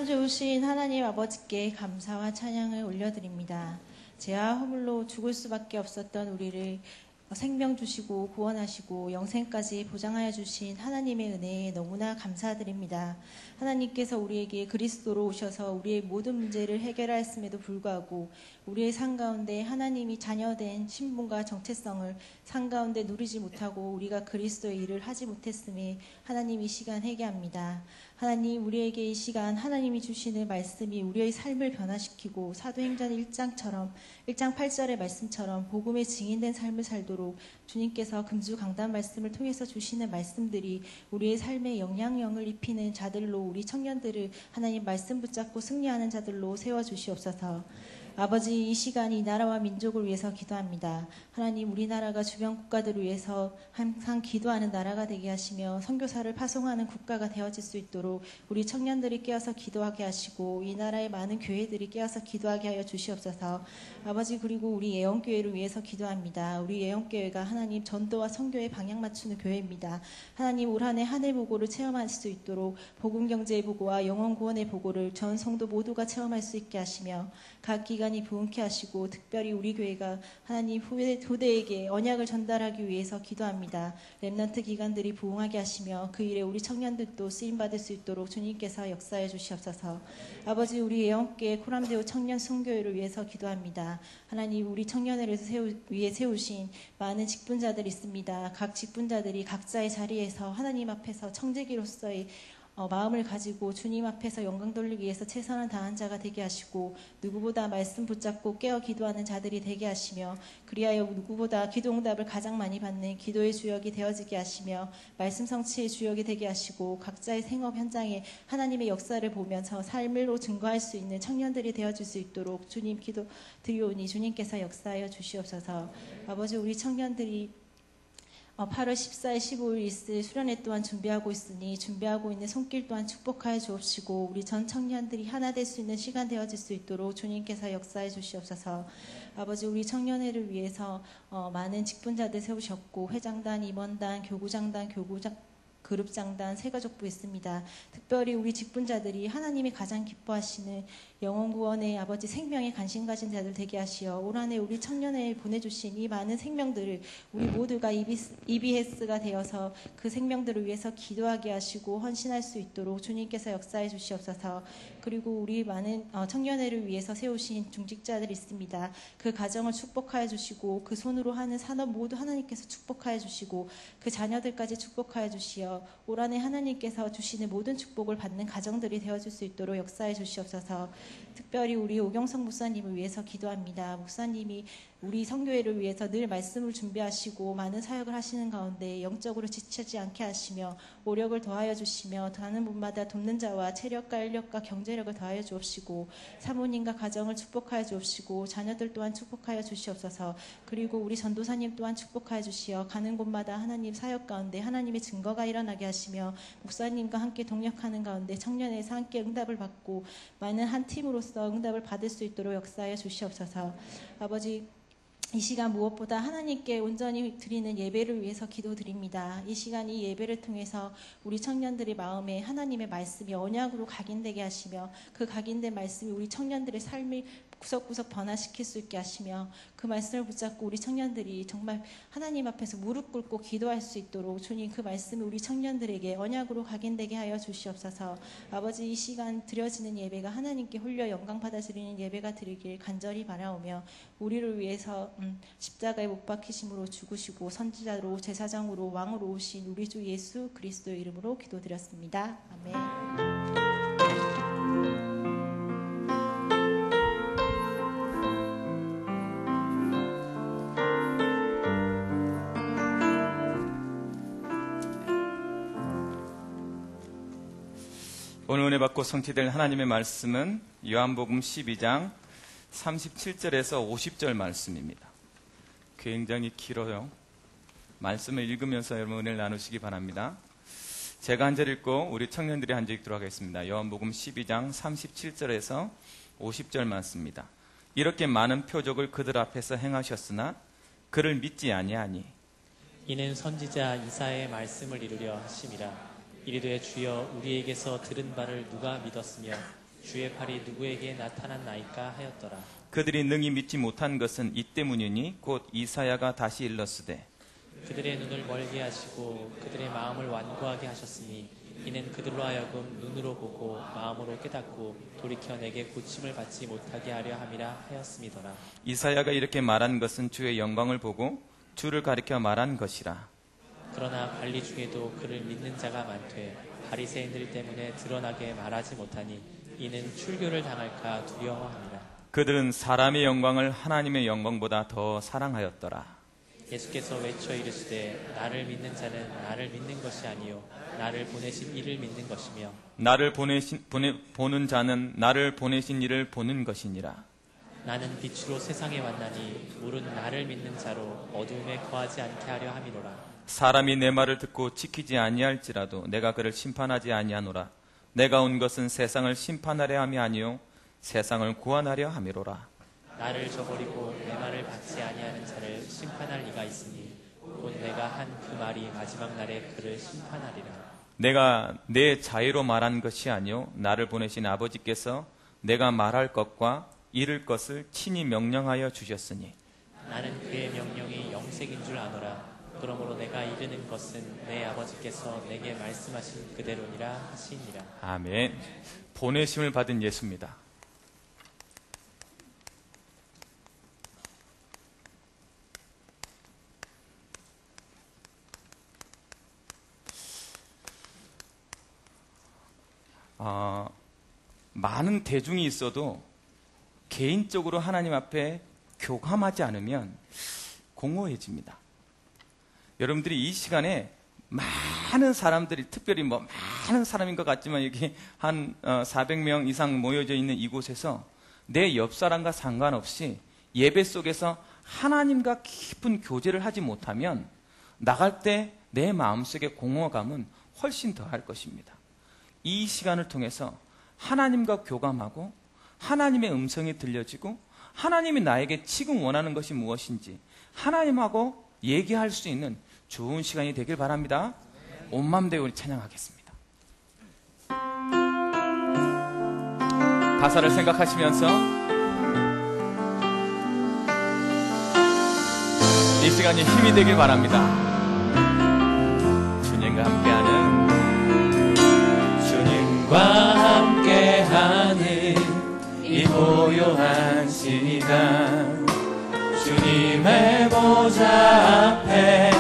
좋으신 하나님 아버지께 감사와 찬양을 올려드립니다. 죄와 허물로 죽을 수밖에 없었던 우리를 생명 주시고 구원하시고 영생까지 보장하여 주신 하나님의 은혜에 너무나 감사드립니다. 하나님께서 우리에게 그리스도로 오셔서 우리의 모든 문제를 해결하였음에도 불구하고 우리의 삶 가운데 하나님이 자녀된 신분과 정체성을 삶 가운데 누리지 못하고 우리가 그리스도의 일을 하지 못했음에 하나님 이 시간 회개합니다. 하나님, 우리에게 이 시간 하나님이 주시는 말씀이 우리의 삶을 변화시키고 사도행전 1장 8절의 말씀처럼 복음에 증인된 삶을 살도록 주님께서 금주강단 말씀을 통해서 주시는 말씀들이 우리의 삶에 영향력을 입히는 자들로 우리 청년들을 하나님 말씀 붙잡고 승리하는 자들로 세워주시옵소서. 아버지, 이 시간 이 나라와 민족을 위해서 기도합니다. 하나님, 우리나라가 주변 국가들을 위해서 항상 기도하는 나라가 되게 하시며 선교사를 파송하는 국가가 되어질 수 있도록 우리 청년들이 깨어서 기도하게 하시고 이 나라의 많은 교회들이 깨어서 기도하게 하여 주시옵소서. 아버지, 그리고 우리 예언교회를 위해서 기도합니다. 우리 예언교회가 하나님 전도와 선교에 방향 맞추는 교회입니다. 하나님, 올 한 해 한 해 보고를 체험할 수 있도록 복음경제의 보고와 영혼구원의 보고를 전 성도 모두가 체험할 수 있게 하시며 각 기관이 부흥케 하시고 특별히 우리 교회가 하나님 후대에게 언약을 전달하기 위해서 기도합니다. 렘넌트 기관들이 부흥하게 하시며 그 일에 우리 청년들도 쓰임받을 수 있도록 주님께서 역사해 주시옵소서. 아버지, 우리 예언교회 코람데오 청년 선교회를 위해서 기도합니다. 하나님, 우리 청년회를 위해 세우신 많은 직분자들이 있습니다. 각 직분자들이 각자의 자리에서 하나님 앞에서 청지기로서의 마음을 가지고 주님 앞에서 영광 돌리기 위해서 최선을 다한 자가 되게 하시고 누구보다 말씀 붙잡고 깨어 기도하는 자들이 되게 하시며 그리하여 누구보다 기도응답을 가장 많이 받는 기도의 주역이 되어지게 하시며 말씀 성취의 주역이 되게 하시고 각자의 생업 현장에 하나님의 역사를 보면서 삶으로 증거할 수 있는 청년들이 되어줄 수 있도록 주님 기도 드리오니 주님께서 역사하여 주시옵소서. 아버지, 우리 청년들이 8월 14일, 15일 있을 수련회 또한 준비하고 있으니 준비하고 있는 손길 또한 축복하여 주옵시고 우리 전 청년들이 하나 될 수 있는 시간 되어질 수 있도록 주님께서 역사해 주시옵소서. 아버지, 우리 청년회를 위해서 많은 직분자들 세우셨고 회장단, 임원단, 교구장단, 그룹장단, 새가족부 있습니다. 특별히 우리 직분자들이 하나님이 가장 기뻐하시는 영혼구원의 아버지 생명에 관심 가진 자들 되게 하시어 올 한 해 우리 청년회에 보내주신 이 많은 생명들을 우리 모두가 EBS가 되어서 그 생명들을 위해서 기도하게 하시고 헌신할 수 있도록 주님께서 역사해 주시옵소서. 그리고 우리 많은 청년회를 위해서 세우신 중직자들이 있습니다. 그 가정을 축복하여 주시고 그 손으로 하는 산업 모두 하나님께서 축복하여 주시고 그 자녀들까지 축복하여 주시어 올 한 해 하나님께서 주시는 모든 축복을 받는 가정들이 되어줄 수 있도록 역사해 주시옵소서. 특별히 우리 오경성 목사님을 위해서 기도합니다. 목사님이 우리 선교회를 위해서 늘 말씀을 준비하시고 많은 사역을 하시는 가운데 영적으로 지치지 않게 하시며 오력을 더하여 주시며 가는 분마다 돕는 자와 체력과 인력과 경제력을 더하여 주옵시고 사모님과 가정을 축복하여 주옵시고 자녀들 또한 축복하여 주시옵소서. 그리고 우리 전도사님 또한 축복하여 주시어 가는 곳마다 하나님 사역 가운데 하나님의 증거가 일어나게 하시며 목사님과 함께 동력하는 가운데 청년회에서 함께 응답을 받고 많은 한 팀으로서 응답을 받을 수 있도록 역사하여 주시옵소서. 아버지, 이 시간 무엇보다 하나님께 온전히 드리는 예배를 위해서 기도드립니다. 이 시간 이 예배를 통해서 우리 청년들의 마음에 하나님의 말씀이 언약으로 각인되게 하시며 그 각인된 말씀이 우리 청년들의 삶을 구석구석 변화시킬 수 있게 하시며 그 말씀을 붙잡고 우리 청년들이 정말 하나님 앞에서 무릎 꿇고 기도할 수 있도록 주님 그 말씀이 우리 청년들에게 언약으로 각인되게 하여 주시옵소서. 아버지, 이 시간 드려지는 예배가 하나님께 홀려 영광 받아드리는 예배가 드리길 간절히 바라오며 우리를 위해서 십자가에 못 박히심으로 죽으시고 선지자로 제사장으로 왕으로 오신 우리 주 예수 그리스도의 이름으로 기도드렸습니다. 아멘. 오늘 은혜 받고 성취될 하나님의 말씀은 요한복음 12장 37절에서 50절 말씀입니다. 굉장히 길어요. 말씀을 읽으면서 여러분 은혜를 나누시기 바랍니다. 제가 한 절 읽고 우리 청년들이 한 절 읽도록 하겠습니다. 요한복음 12장 37절에서 50절 말씀입니다. 이렇게 많은 표적을 그들 앞에서 행하셨으나 그를 믿지 아니하니 이는 선지자 이사야의 말씀을 이루려 하심이라. 이르되 주여 우리에게서 들은 바를 누가 믿었으며 주의 팔이 누구에게 나타났나이까 하였더라. 그들이 능히 믿지 못한 것은 이 때문이니 곧 이사야가 다시 일렀으되 그들의 눈을 멀게 하시고 그들의 마음을 완고하게 하셨으니 이는 그들로 하여금 눈으로 보고 마음으로 깨닫고 돌이켜 내게 고침을 받지 못하게 하려 함이라 하였음이더라. 이사야가 이렇게 말한 것은 주의 영광을 보고 주를 가리켜 말한 것이라. 그러나 관리 중에도 그를 믿는 자가 많되 바리새인들 때문에 드러나게 말하지 못하니 이는 출교를 당할까 두려워함이라. 그들은 사람의 영광을 하나님의 영광보다 더 사랑하였더라. 예수께서 외쳐 이르시되 나를 믿는 자는 나를 믿는 것이 아니요 나를 보내신 이를 믿는 것이며 나를 보는 자는 나를 보내신 이를 보는 것이니라. 나는 빛으로 세상에 왔나니 물은 나를 믿는 자로 어두움에 거하지 않게 하려 함이로라. 사람이 내 말을 듣고 지키지 아니할지라도 내가 그를 심판하지 아니하노라. 내가 온 것은 세상을 심판하려 함이 아니요 세상을 구원하려 함이로라. 나를 저버리고 내 말을 받지 아니하는 자를 심판할 리가 있으니 곧 내가 한 그 말이 마지막 날에 그를 심판하리라. 내가 내 자유로 말한 것이 아니요 나를 보내신 아버지께서 내가 말할 것과 이를 것을 친히 명령하여 주셨으니 나는 그의 명령이 영생인 줄 아노라. 그러므로 내가 이르는 것은 내 아버지께서 내게 말씀하신 그대로니라 하시니라. 아멘. 보내심을 받은 예수입니다. 많은 대중이 있어도 개인적으로 하나님 앞에 교감하지 않으면 공허해집니다. 여러분들이 이 시간에 많은 사람들이, 특별히 많은 사람인 것 같지만 여기 한 400명 이상 모여져 있는 이곳에서 내 옆 사람과 상관없이 예배 속에서 하나님과 깊은 교제를 하지 못하면 나갈 때 내 마음속의 공허감은 훨씬 더할 것입니다. 이 시간을 통해서 하나님과 교감하고 하나님의 음성이 들려지고 하나님이 나에게 지금 원하는 것이 무엇인지 하나님하고 얘기할 수 있는 좋은 시간이 되길 바랍니다. 온 마음 다해 우리 찬양하겠습니다. 가사를 생각하시면서 이 시간이 힘이 되길 바랍니다. 주님과 함께하는 이 고요한 시간 주님의 보좌 앞에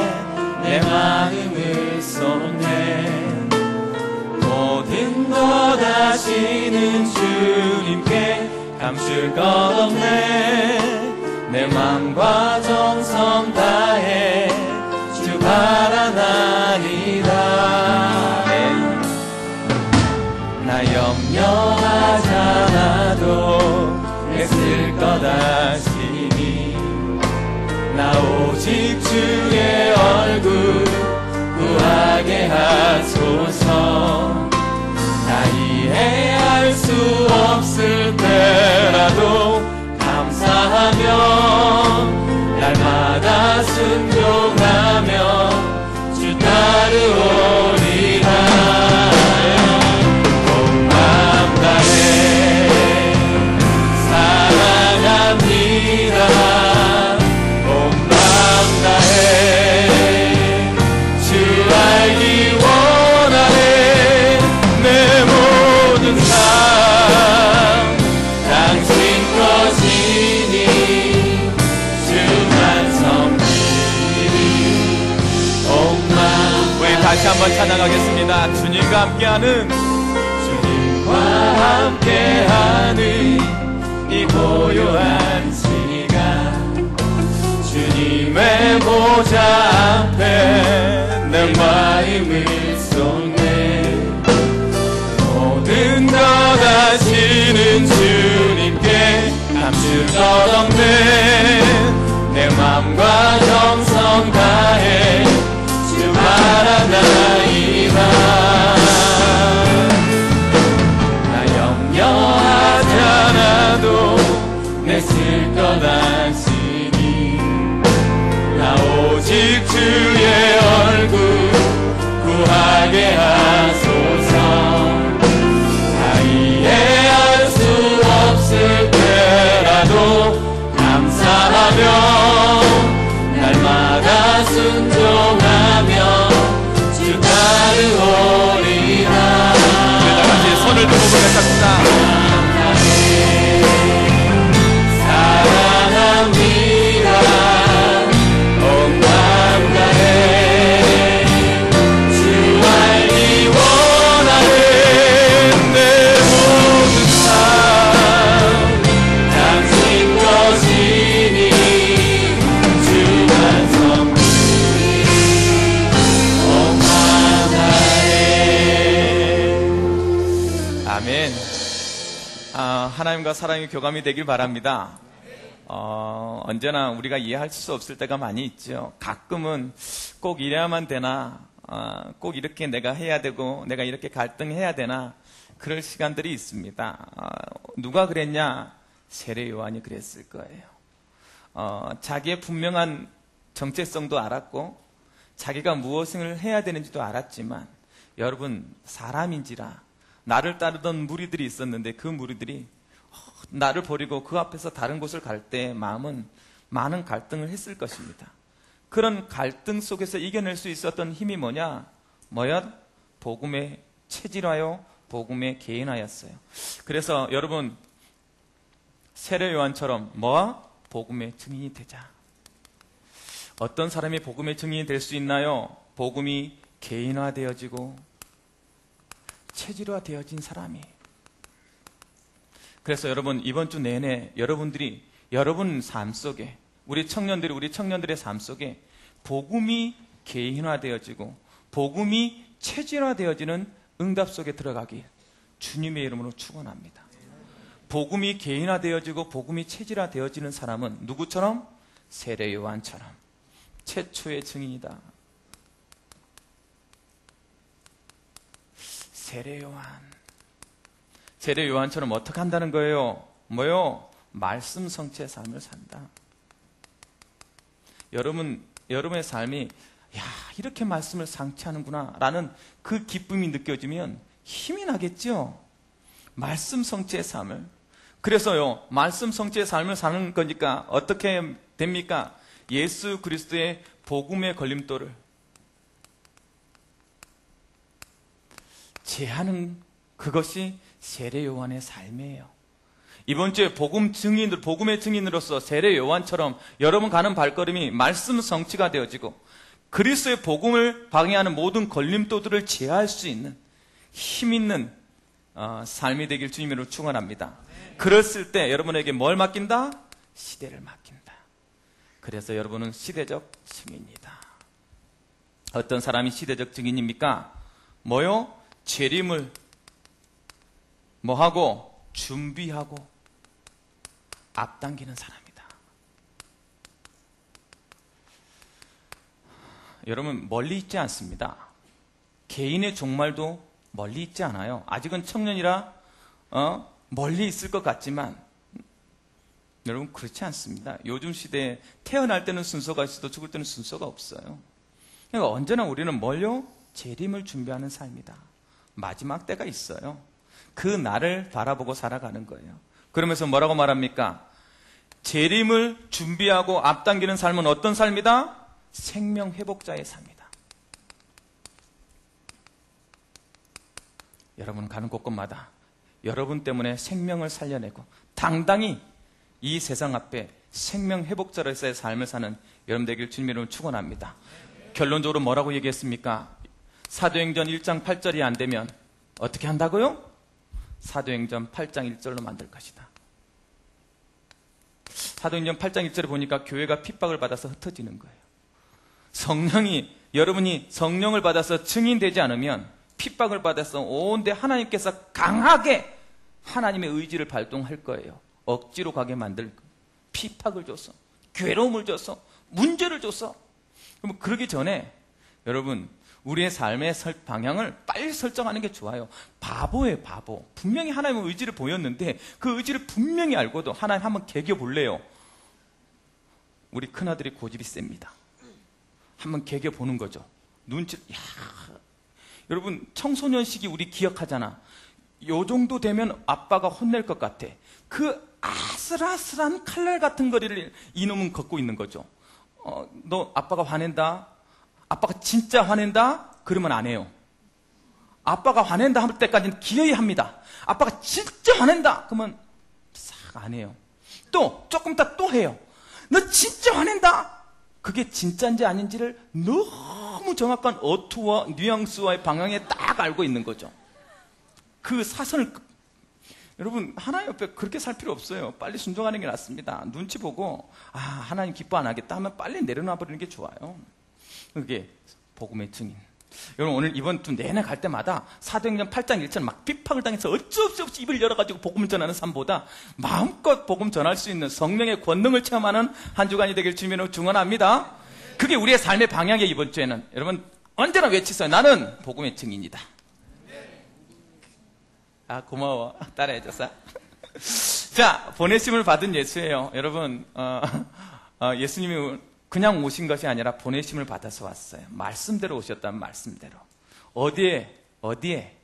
내 마음을 쏟네. 모든 것 아시는 주님께 감출 것 없네. 내 맘과 정성 다해 주 바라나이다. 나 염려하지 않아도 애쓸 것 아시니 나 오직 주의 얼굴 구하게 하소서. 나 이해할 수 없을 때라도 감사하며 날마다 순종하며 주 따르오리라. 다시 한번 찬양하겠습니다. 주님과 함께하는 이 고요한 시간 주님의 보좌 앞에 내 마음을 쏟네. 모든 것 아시는 주님께 감출 것 없네. 내 맘과 정성 다해 주 바라나이다. 나 염려하지 않아도 내쓸 것 아시니 나 오직 주의 얼굴 구하게 하소서. 나 이해할 할지라도 감사하며 날마다 순종하며 주 따르오리라. 다 같이 손을 들고 고백합시다. 사랑합니다. 온 마음 다해 주 알기 원하는 내 모든 삶 당신 것이니 주만 섬기리 온 마음 다해. 아멘. 하나님과 사랑의 교감이 되길 바랍니다. 언제나 우리가 이해할 수 없을 때가 많이 있죠. 가끔은 꼭 이래야만 되나, 꼭 이렇게 내가 해야 되고 내가 이렇게 갈등해야 되나, 그럴 시간들이 있습니다. 누가 그랬냐? 세례 요한이 그랬을 거예요. 자기의 분명한 정체성도 알았고 자기가 무엇을 해야 되는지도 알았지만, 여러분, 사람인지라 나를 따르던 무리들이 있었는데 그 무리들이 나를 버리고 그 앞에서 다른 곳을 갈 때 마음은 많은 갈등을 했을 것입니다. 그런 갈등 속에서 이겨낼 수 있었던 힘이 뭐냐? 복음에 체질하여 복음에 개인하였어요. 그래서 여러분, 세례 요한처럼 복음의 증인이 되자. 어떤 사람이 복음의 증인이 될 수 있나요? 복음이 개인화되어지고 체질화되어진 사람이. 그래서 여러분, 이번 주 내내 여러분들이 여러분 삶 속에, 우리 청년들의 삶 속에 복음이 개인화되어지고 복음이 체질화되어지는 응답 속에 들어가길 주님의 이름으로 축원합니다. 복음이 개인화되어지고 복음이 체질화되어지는 사람은 누구처럼? 세례 요한처럼 최초의 증인이다. 세례 요한처럼 어떻게 한다는 거예요? 말씀 성취의 삶을 산다. 여러분의 삶이 이렇게 말씀을 성취하는구나 라는 그 기쁨이 느껴지면 힘이 나겠죠. 말씀 성취의 삶을. 그래서요, 말씀 성취의 삶을 사는 거니까 어떻게 됩니까? 예수 그리스도의 복음의 걸림돌을 제하는, 그것이 세례 요한의 삶이에요. 이번 주에 복음의 증인으로서 세례 요한처럼 여러분 가는 발걸음이 말씀 성취가 되어지고 그리스도의 복음을 방해하는 모든 걸림돌들을 제어할 수 있는 힘 있는 삶이 되길 주님으로 축원합니다. 그랬을 때 여러분에게 뭘 맡긴다? 시대를 맡긴다. 그래서 여러분은 시대적 증인이다. 어떤 사람이 시대적 증인입니까? 재림을 하고 준비하고 앞당기는 사람이다. 여러분, 멀리 있지 않습니다. 개인의 종말도 멀리 있지 않아요. 아직은 청년이라 멀리 있을 것 같지만 여러분, 그렇지 않습니다. 요즘 시대에 태어날 때는 순서가 있어도 죽을 때는 순서가 없어요. 그러니까 언제나 우리는 재림을 준비하는 삶이다. 마지막 때가 있어요. 그 날을 바라보고 살아가는 거예요. 그러면서 뭐라고 말합니까? 재림을 준비하고 앞당기는 삶은 어떤 삶이다? 생명 회복자의 삶이다. 여러분 가는 곳곳마다 여러분 때문에 생명을 살려내고 당당히 이 세상 앞에 생명 회복자로서의 삶을 사는 여러분 되길 주님으로 축원합니다. 결론적으로 뭐라고 얘기했습니까? 사도행전 1장 8절이 안 되면 어떻게 한다고요? 사도행전 8장 1절로 만들 것이다. 사도행전 8장 1절에 보니까 교회가 핍박을 받아서 흩어지는 거예요. 여러분이 성령을 받아서 증인되지 않으면 핍박을 받아서 온데 하나님께서 강하게 하나님의 의지를 발동할 거예요. 억지로 가게 만들 거예요. 핍박을 줘서, 괴로움을 줘서, 문제를 줘서. 그럼 그러기 전에 여러분, 우리의 삶의 방향을 빨리 설정하는 게 좋아요. 바보예요, 바보. 분명히 하나님의 의지를 보였는데 그 의지를 분명히 알고도 하나님 한번 개겨볼래요. 우리 큰아들이 고집이 셉니다. 한번 개겨보는 거죠. 여러분, 청소년 시기 우리 기억하잖아. 요 정도 되면 아빠가 혼낼 것 같아. 그 아슬아슬한 칼날 같은 거리를 이놈은 걷고 있는 거죠. 너 아빠가 화낸다? 아빠가 진짜 화낸다? 그러면 안 해요. 아빠가 화낸다 할 때까지는 기어이 합니다. 아빠가 진짜 화낸다? 그러면 싹 안 해요. 또 조금 있다 또 해요. 너 진짜 화낸다? 그게 진짜인지 아닌지를 너무 정확한 어투와 뉘앙스와의 방향에 딱 알고 있는 거죠. 그 사선을 여러분 하나님 옆에 그렇게 살 필요 없어요. 빨리 순종하는 게 낫습니다. 눈치 보고 하나님 기뻐 안 하겠다 하면 빨리 내려놔 버리는 게 좋아요. 그게 복음의 증인. 여러분 오늘 이번 주 내내 갈 때마다 사도행전 8장 1절 막 핍박을 당해서 어쩔 수 없이 입을 열어가지고 복음을 전하는 삶보다 마음껏 복음 전할 수 있는 성령의 권능을 체험하는 한 주간이 되길 주님으로 축원합니다. 그게 우리의 삶의 방향이에요. 이번 주에는 여러분 언제나 외치세요. 나는 복음의 증인이다. 고마워. 따라해줘서. 자, 보내심을 받은 예수예요. 여러분 예수님이 그냥 오신 것이 아니라 보내심을 받아서 왔어요. 말씀대로 오셨다면 말씀대로. 어디에?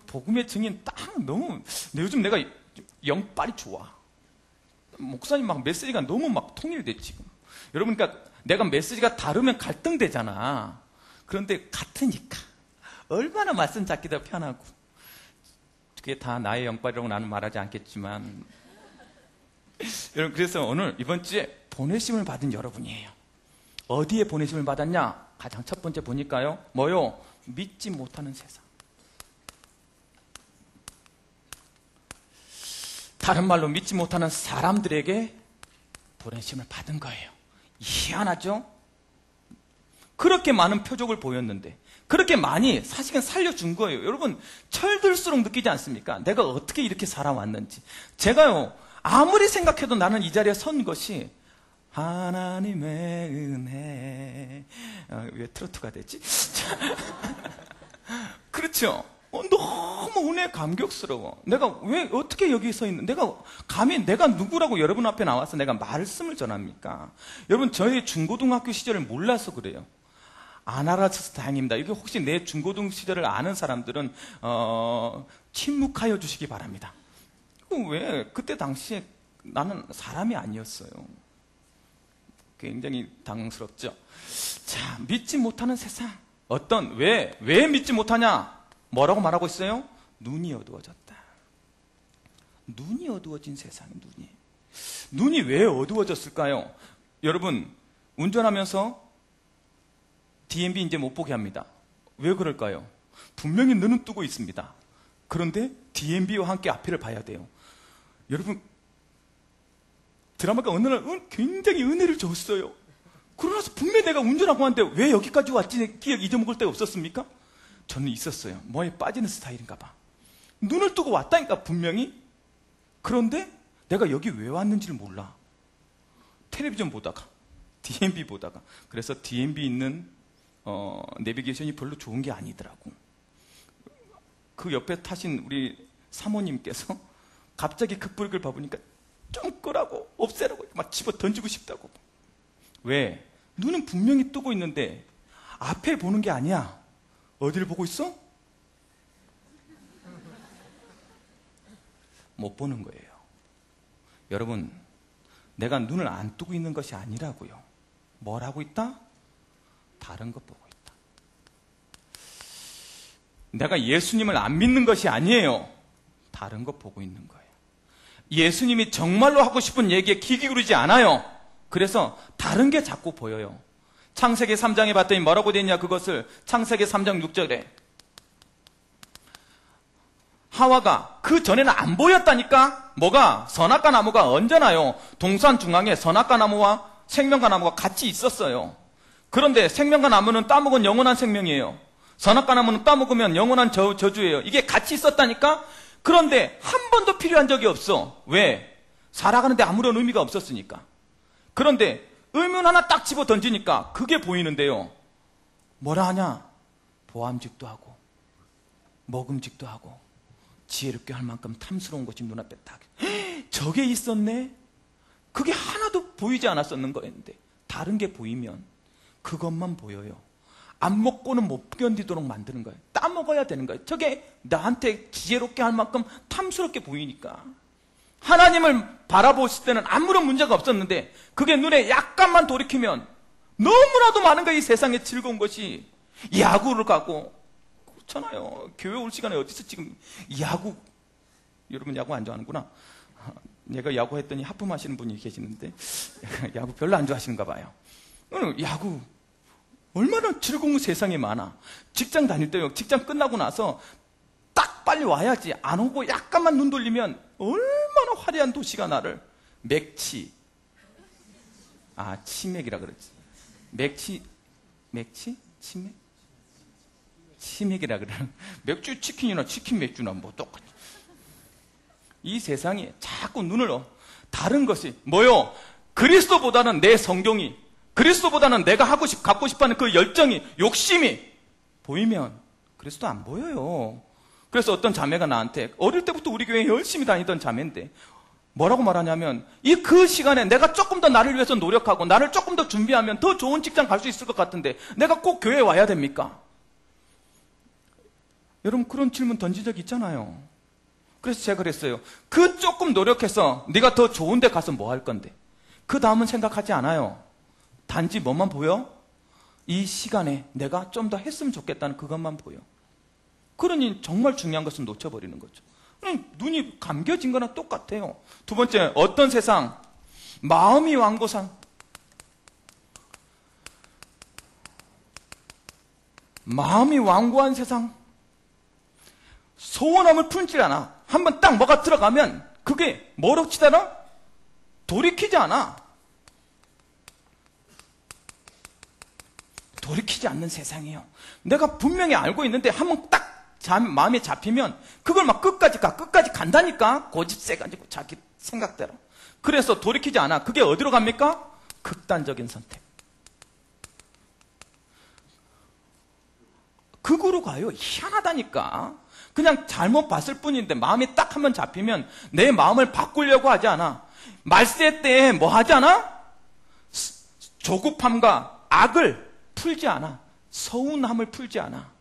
복음의 증인 딱 너무 요즘 내가 영빨이 좋아. 목사님 막 메시지가 너무 막 통일돼 지금. 여러분 그러니까 내가 메시지가 다르면 갈등되잖아. 그런데 같으니까 얼마나 말씀 잡기 더 편하고. 그게 다 나의 영빨이라고 나는 말하지 않겠지만 여러분 그래서 오늘 이번 주에 보내심을 받은 여러분이에요. 어디에 보내심을 받았냐? 가장 첫 번째 보니까요. 뭐요? 믿지 못하는 세상. 다른 말로 믿지 못하는 사람들에게 보내심을 받은 거예요. 희한하죠? 그렇게 많은 표적을 보였는데 그렇게 많이 사실은 살려준 거예요. 여러분 철들수록 느끼지 않습니까? 내가 어떻게 이렇게 살아왔는지. 제가요 아무리 생각해도 나는 이 자리에 선 것이 하나님의 은혜. 왜 트로트가 되지? 그렇죠. 너무 은혜 감격스러워. 내가 왜 어떻게 여기 서 있는? 내가 감히 내가 누구라고 여러분 앞에 나와서 내가 말씀을 전합니까? 여러분 저희 중고등학교 시절을 몰라서 그래요. 안 알아서 다행입니다. 이게 혹시 내 중고등 시절을 아는 사람들은 침묵하여 주시기 바랍니다. 왜 그때 당시에 나는 사람이 아니었어요. 굉장히 당황스럽죠. 자, 믿지 못하는 세상. 왜 믿지 못하냐? 뭐라고 말하고 있어요? 눈이 어두워졌다. 눈이 어두워진 세상, 눈이 왜 어두워졌을까요? 여러분, 운전하면서 DMB 이제 못 보게 합니다. 왜 그럴까요? 분명히 눈은 뜨고 있습니다. 그런데 DMB와 함께 앞을 봐야 돼요. 여러분, 드라마가 어느 날 굉장히 은혜를 줬어요. 그러나서 분명히 내가 운전하고 왔는데 왜 여기까지 왔지? 기억 잊어먹을 데가 없었습니까? 저는 있었어요. 뭐에 빠지는 스타일인가 봐. 눈을 뜨고 왔다니까 분명히. 그런데 내가 여기 왜 왔는지를 몰라. 텔레비전 보다가 DMB 보다가. 그래서 DMB 있는 내비게이션이 별로 좋은 게 아니더라고. 그 옆에 타신 우리 사모님께서 갑자기 급브레이크를 밟으니까 좀 끄라고 없애라고 막 집어 던지고 싶다고. 왜? 눈은 분명히 뜨고 있는데 앞에 보는 게 아니야. 어디를 보고 있어? 못 보는 거예요. 여러분, 내가 눈을 안 뜨고 있는 것이 아니라고요. 뭘 하고 있다? 다른 것 보고 있다. 내가 예수님을 안 믿는 것이 아니에요. 다른 것 보고 있는 거예요. 예수님이 정말로 하고 싶은 얘기에 귀 기울이지 않아요. 그래서 다른 게 자꾸 보여요. 창세기 3장에 봤더니 뭐라고 되냐 그것을. 창세기 3장 6절에 하와가 그 전에는 안 보였다니까. 뭐가? 선악과 나무가 언제나요 동산 중앙에 선악과 나무와 생명과 나무가 같이 있었어요. 그런데 생명과 나무는 따먹은 영원한 생명이에요. 선악과 나무는 따먹으면 영원한 저주예요. 이게 같이 있었다니까. 그런데 한 번도 필요한 적이 없어. 왜? 살아가는데 아무런 의미가 없었으니까. 그런데 의문 하나 딱 집어 던지니까 그게 보이는데요. 뭐라 하냐? 보암직도 하고 먹음직도 하고 지혜롭게 할 만큼 탐스러운 것이 눈앞에 딱. 저게 있었네? 그게 하나도 보이지 않았었는 거였는데 다른 게 보이면 그것만 보여요. 안 먹고는 못 견디도록 만드는 거예요. 따먹어야 되는 거예요. 저게 나한테 지혜롭게 할 만큼 탐스럽게 보이니까. 하나님을 바라보실 때는 아무런 문제가 없었는데 그게 눈에 약간만 돌이키면 너무나도 많은 거예요. 이 세상에 즐거운 것이. 야구를 가고 그렇잖아요. 교회 올 시간에 어디서 지금 야구, 여러분 야구 안 좋아하는구나. 내가 야구 했더니 하품하시는 분이 계시는데 야구 별로 안 좋아하시는가 봐요. 야구 얼마나 즐거운 세상이 많아. 직장 다닐 때요. 직장 끝나고 나서 딱 빨리 와야지. 안 오고 약간만 눈 돌리면 얼마나 화려한 도시가 나를. 맥치. 치맥이라 그러지. 맥치? 치맥? 치맥이라 그래. 맥주 치킨이나 치킨 맥주나 뭐 똑같아. 이 세상이 자꾸 눈을 다른 것이 뭐요? 그리스도보다는 내 성경이, 그리스도보다는 내가 갖고 싶어하는 그 열정이, 욕심이 보이면 그리스도 안 보여요. 그래서 어떤 자매가 나한테 어릴 때부터 우리 교회에 열심히 다니던 자매인데 뭐라고 말하냐면 그 시간에 내가 조금 더 나를 위해서 노력하고 나를 조금 더 준비하면 더 좋은 직장 갈 수 있을 것 같은데 내가 꼭 교회에 와야 됩니까? 여러분 그런 질문 던진 적 있잖아요. 그래서 제가 그랬어요. 그 조금 노력해서 네가 더 좋은 데 가서 뭐 할 건데 그 다음은 생각하지 않아요. 단지 뭐만 보여? 이 시간에 내가 좀 더 했으면 좋겠다는 그것만 보여. 그러니 정말 중요한 것은 놓쳐버리는 거죠. 눈이 감겨진 거나 똑같아요. 두 번째, 어떤 세상? 마음이 완고상. 마음이 완고한 세상. 소원함을 품지 않아. 한번 딱 뭐가 들어가면 그게 뭐로 치더라? 돌이키지 않아. 돌이키지 않는 세상이에요. 내가 분명히 알고 있는데 한번 딱 마음에 잡히면 그걸 막 끝까지 간다니까. 고집 세가지고 자기 생각대로. 그래서 돌이키지 않아. 그게 어디로 갑니까? 극단적인 선택. 극으로 가요. 희한하다니까. 그냥 잘못 봤을 뿐인데 마음이 딱 한번 잡히면 내 마음을 바꾸려고 하지 않아. 말세 때 뭐 하지 않아? 조급함과 악을 풀지 않아. 서운함을 풀지 않아.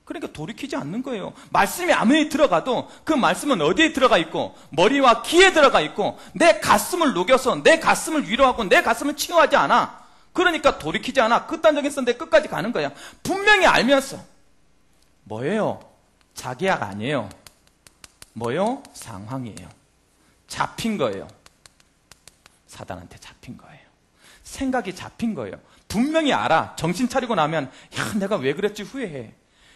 그러니까 돌이키지 않는 거예요. 말씀이 아무리 들어가도 그 말씀은 어디에 들어가 있고 머리와 귀에 들어가 있고 내 가슴을 녹여서 내 가슴을 위로하고 내 가슴을 치유하지 않아. 그러니까 돌이키지 않아. 극단적인 선택 끝까지 가는 거야. 분명히 알면서 뭐예요? 자기약 아니에요. 뭐요? 상황이에요. 잡힌 거예요. 사단한테 잡힌 거예요. 생각이 잡힌 거예요. 분명히 알아. 정신 차리고 나면 내가 왜 그랬지 후회해.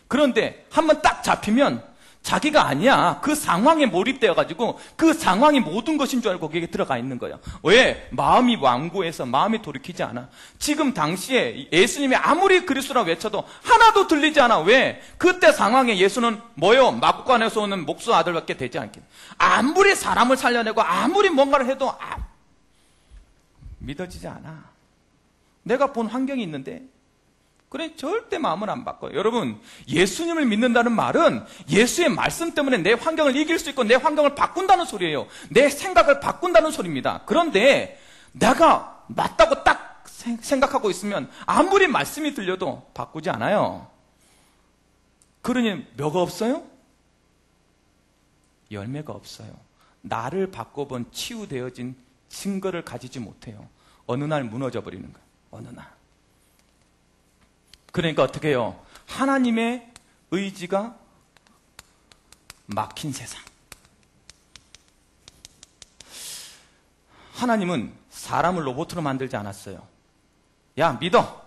그런데 한번 딱 잡히면 자기가 아니야. 그 상황에 몰입되어가지고 그 상황이 모든 것인 줄 알고 거기에 들어가 있는 거야. 왜? 마음이 완고해서 마음이 돌이키지 않아. 지금 당시에 예수님이 아무리 그리스도라 외쳐도 하나도 들리지 않아. 왜? 그때 상황에 예수는 뭐요? 마구간에서 오는 목수 아들밖에 되지 않겠. 아무리 사람을 살려내고 아무리 뭔가를 해도 믿어지지 않아. 내가 본 환경이 있는데 그래 절대 마음을 안 바꿔요. 여러분 예수님을 믿는다는 말은 예수의 말씀 때문에 내 환경을 이길 수 있고 내 환경을 바꾼다는 소리예요. 내 생각을 바꾼다는 소리입니다. 그런데 내가 맞다고 딱 생각하고 있으면 아무리 말씀이 들려도 바꾸지 않아요. 그러니 뭐가 없어요? 열매가 없어요. 나를 바꿔본 치유되어진 증거를 가지지 못해요. 어느 날 무너져 버리는 거예요. 어느 날. 그러니까 어떻게 해요? 하나님의 의지가 막힌 세상. 하나님은 사람을 로봇으로 만들지 않았어요. 야, 믿어!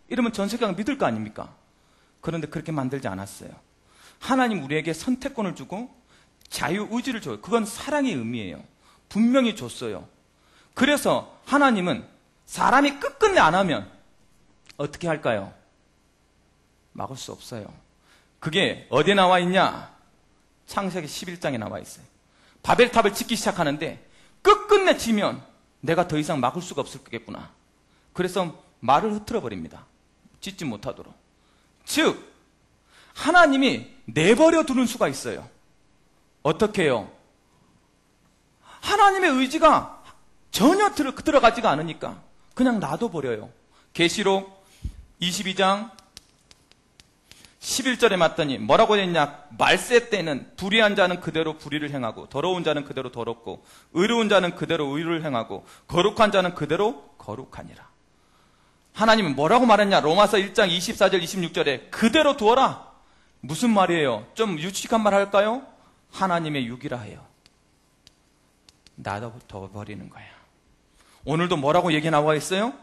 이러면 전 세계가 믿을 거 아닙니까? 그런데 그렇게 만들지 않았어요. 하나님 우리에게 선택권을 주고 자유의지를 줘요. 그건 사랑의 의미예요. 분명히 줬어요. 그래서 하나님은 사람이 끝끝내 안 하면 어떻게 할까요? 막을 수 없어요. 그게 어디에 나와 있냐? 창세기 11장에 나와 있어요. 바벨탑을 짓기 시작하는데 끝끝내 지면 내가 더 이상 막을 수가 없을 거겠구나. 그래서 말을 흐트러 버립니다. 짓지 못하도록. 즉 하나님이 내버려 두는 수가 있어요. 어떻게 해요? 하나님의 의지가 전혀 들어가지가 않으니까 그냥 놔둬버려요. 계시록 22장 11절에 맞더니 뭐라고 했냐? 말세 때는 불의한 자는 그대로 불의를 행하고 더러운 자는 그대로 더럽고 의로운 자는 그대로 의를 행하고 거룩한 자는 그대로 거룩하니라. 하나님은 뭐라고 말했냐? 로마서 1장 24절 26절에 그대로 두어라. 무슨 말이에요? 좀 유치한 말 할까요? 하나님의 육이라 해요. 놔둬 버리는 거야. 오늘도 뭐라고 얘기 나와 있어요?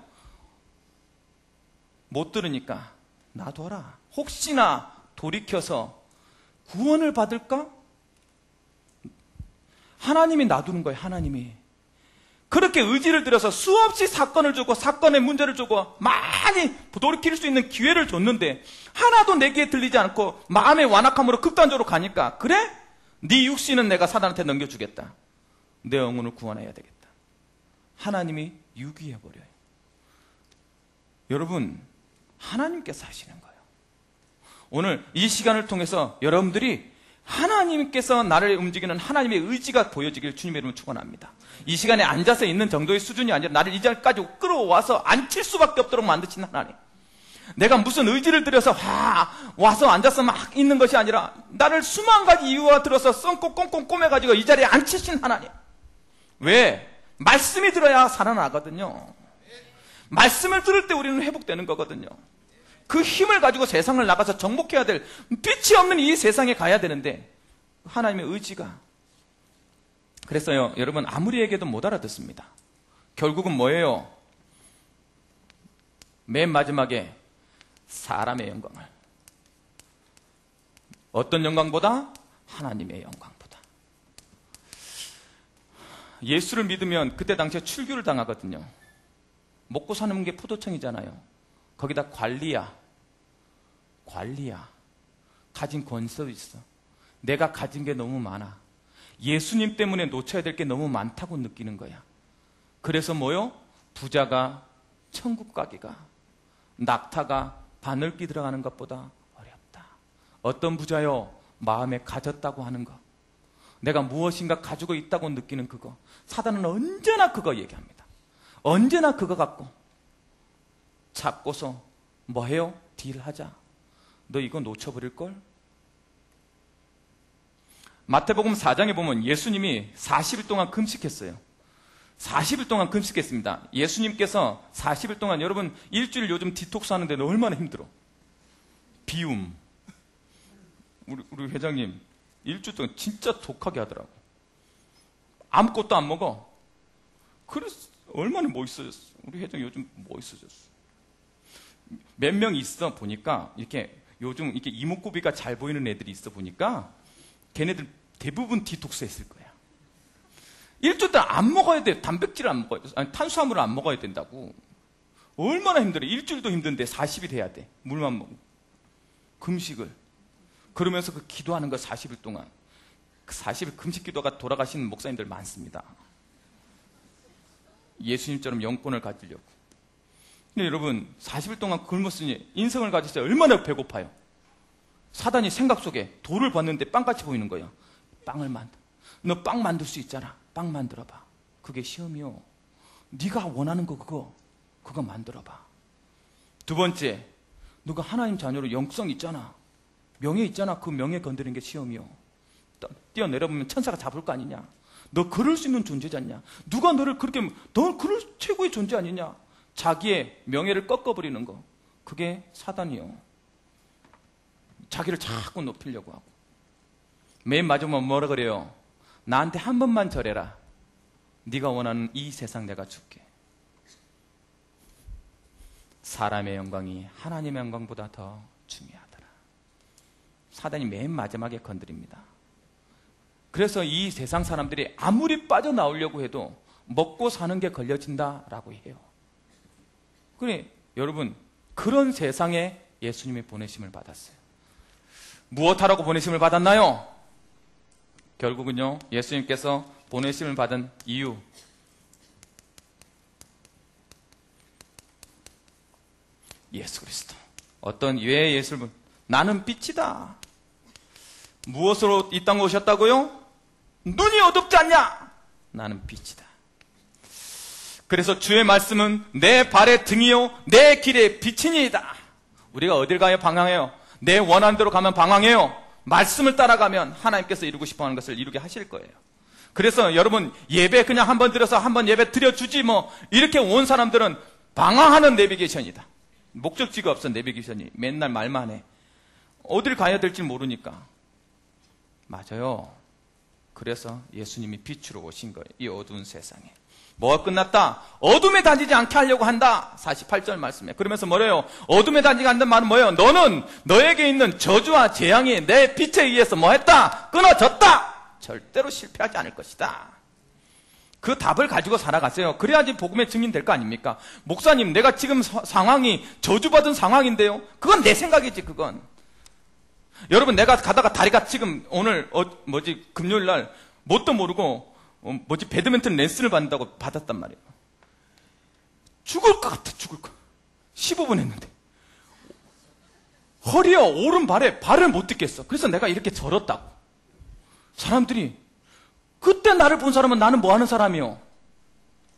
못 들으니까 놔둬라. 혹시나 돌이켜서 구원을 받을까? 하나님이 놔두는 거예요. 하나님이. 그렇게 의지를 들여서 수없이 사건을 주고 사건의 문제를 주고 많이 돌이킬 수 있는 기회를 줬는데 하나도 내게 들리지 않고 마음의 완악함으로 극단적으로 가니까 그래? 네 육신은 내가 사단한테 넘겨주겠다. 내 영혼을 구원해야 되겠다. 하나님이 유기해버려요. 여러분, 하나님께서 하시는 거예요. 오늘 이 시간을 통해서 여러분들이 하나님께서 나를 움직이는 하나님의 의지가 보여지길 주님의 이름으로 축원합니다. 이 시간에 앉아서 있는 정도의 수준이 아니라 나를 이 자리까지 끌어와서 앉힐 수밖에 없도록 만드신 하나님. 내가 무슨 의지를 들여서 와서 앉아서 막 있는 것이 아니라 나를 수만 가지 이유와 들어서 썩고 꽁꽁 꼬매가지고 이 자리에 앉히신 하나님. 왜? 말씀이 들어야 살아나거든요. 말씀을 들을 때 우리는 회복되는 거거든요. 그 힘을 가지고 세상을 나가서 정복해야 될 빛이 없는 이 세상에 가야 되는데 하나님의 의지가. 그래서요, 여러분 아무리 얘기해도 못 알아듣습니다. 결국은 뭐예요? 맨 마지막에 사람의 영광을. 어떤 영광보다? 하나님의 영광보다. 예수를 믿으면 그때 당시에 출교를 당하거든요. 먹고 사는 게 포도청이잖아요. 거기다 관리야. 가진 권세도 있어. 내가 가진 게 너무 많아. 예수님 때문에 놓쳐야 될 게 너무 많다고 느끼는 거야. 그래서 뭐요? 부자가 천국 가기가, 낙타가 바늘기 들어가는 것보다 어렵다. 어떤 부자요? 마음에 가졌다고 하는 거. 내가 무엇인가 가지고 있다고 느끼는 그거. 사단은 언제나 그거 얘기합니다. 언제나 그거 갖고 잡고서 뭐 해요? 딜하자. 너 이거 놓쳐버릴걸? 마태복음 4장에 보면 예수님이 40일 동안 금식했어요. 40일 동안 금식했습니다. 예수님께서 40일 동안, 여러분 일주일 요즘 디톡스 하는데 얼마나 힘들어. 비움. 우리 회장님 일주일 동안 진짜 독하게 하더라고. 아무것도 안 먹어. 그래서 얼마나 멋있어졌어. 우리 회장 요즘 멋있어졌어. 몇 명 있어 보니까 이렇게 요즘 이렇게 이목구비가 잘 보이는 애들이 있어 보니까 걔네들 대부분 디톡스 했을 거야. 일주일 동안 안 먹어야 돼. 단백질을 안 먹어야 돼. 아니, 탄수화물을 안 먹어야 된다고. 얼마나 힘들어. 일주일도 힘든데 40일 해야 돼. 물만 먹고. 금식을. 그러면서 그 기도하는 거 40일 동안. 그 40일 금식 기도가 돌아가시는 목사님들 많습니다. 예수님처럼 영권을 가지려고. 근데 여러분 40일 동안 굶었으니 인성을 가졌어요. 얼마나 배고파요. 사단이 생각 속에 돌을 봤는데 빵같이 보이는 거예요. 빵을 만들. 너 빵 만들 수 있잖아. 빵 만들어봐. 그게 시험이요. 네가 원하는 거 그거 만들어봐. 두 번째, 너가 하나님 자녀로 영성 있잖아. 명예 있잖아. 그 명예 건드리는 게 시험이요. 뛰어내려보면 천사가 잡을 거 아니냐. 너 그럴 수 있는 존재지 않냐. 누가 너를 그렇게, 너 그럴 최고의 존재 아니냐. 자기의 명예를 꺾어버리는 거. 그게 사단이요. 자기를 자꾸 높이려고 하고. 맨 마지막에 뭐라 그래요? 나한테 한 번만 절해라. 네가 원하는 이 세상 내가 줄게. 사람의 영광이 하나님의 영광보다 더 중요하더라. 사단이 맨 마지막에 건드립니다. 그래서 이 세상 사람들이 아무리 빠져나오려고 해도 먹고 사는 게 걸려진다라고 해요. 그래, 여러분, 그런 세상에 예수님이 보내심을 받았어요. 무엇하라고 보내심을 받았나요? 결국은요, 예수님께서 보내심을 받은 이유. 예수 그리스도. 어떤 왜 예수를 나는 빛이다. 무엇으로 이 땅에 오셨다고요? 눈이 어둡지 않냐? 나는 빛이다. 그래서 주의 말씀은 내 발의 등이요 내 길의 빛이니이다. 우리가 어딜 가요? 방향해요. 내 원하는 대로 가면 방황해요. 말씀을 따라가면 하나님께서 이루고 싶어하는 것을 이루게 하실 거예요. 그래서 여러분 예배 그냥 한번 드려서 한번 예배 드려주지 뭐 이렇게 온 사람들은 방황하는 내비게이션이다. 목적지가 없어. 내비게이션이 맨날 말만 해. 어딜 가야 될지 모르니까. 맞아요. 그래서 예수님이 빛으로 오신 거예요. 이 어두운 세상에. 뭐가 끝났다? 어둠에 다니지 않게 하려고 한다. 48절 말씀에. 그러면서 뭐래요? 어둠에 다니지 않는 말은 뭐예요? 너는 너에게 있는 저주와 재앙이 내 빛에 의해서 뭐 했다? 끊어졌다. 절대로 실패하지 않을 것이다. 그 답을 가지고 살아가세요. 그래야지 복음의 증인 될 거 아닙니까? 목사님, 내가 지금 상황이 저주받은 상황인데요. 그건 내 생각이지, 그건. 여러분, 내가 가다가 다리가 지금 오늘 금요일 날 뭣도 모르고 배드민턴 레슨을 받았단 말이에요. 죽을 것 같아, 죽을 것. 15분 했는데 허리와 오른발에 발을 못 딛겠어. 그래서 내가 이렇게 절었다고. 사람들이 그때 나를 본 사람은 나는 뭐 하는 사람이요?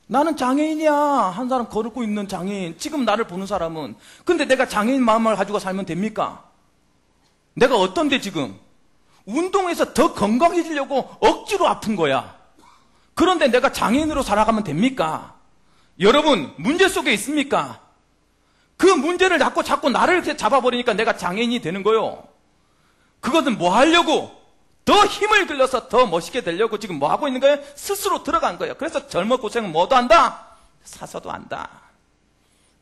나는 장애인이야. 한 사람 걸고 있는 장애인. 지금 나를 보는 사람은. 근데 내가 장애인 마음을 가지고 살면 됩니까? 내가 어떤데 지금? 운동해서 더 건강해지려고 억지로 아픈 거야. 그런데 내가 장애인으로 살아가면 됩니까? 여러분, 문제 속에 있습니까? 그 문제를 자꾸 나를 이렇게 잡아버리니까 내가 장애인이 되는 거요. 그것은 뭐 하려고? 더 힘을 길러서 더 멋있게 되려고 지금 뭐 하고 있는 거예요? 스스로 들어간 거예요. 그래서 젊어 고생은 뭐도 한다? 사서도 한다.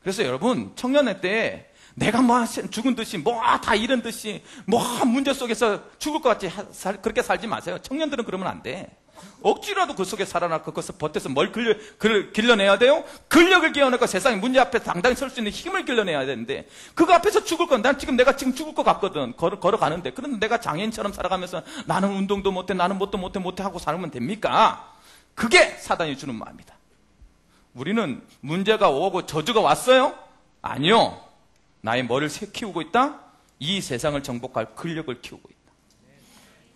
그래서 여러분, 청년회 때 내가 뭐 죽은 듯이 뭐 다 잃은 듯이 뭐 문제 속에서 죽을 것 같이 그렇게 살지 마세요. 청년들은 그러면 안 돼. 억지라도 그 속에 살아나고 그것을 버텨서 뭘 길러내야 돼요? 근력을 길러내고 세상의 문제 앞에 당당히 설 수 있는 힘을 길러내야 되는데 그거 앞에서 죽을 건 내가 지금 죽을 것 같거든. 걸어가는데. 그런데 내가 장애인처럼 살아가면서 나는 운동도 못해, 나는 뭣도 못해 하고 살면 됩니까? 그게 사단이 주는 마음이다. 우리는 문제가 오고 저주가 왔어요? 아니요. 나의 뭐를 키우고 있다? 이 세상을 정복할 근력을 키우고 있다.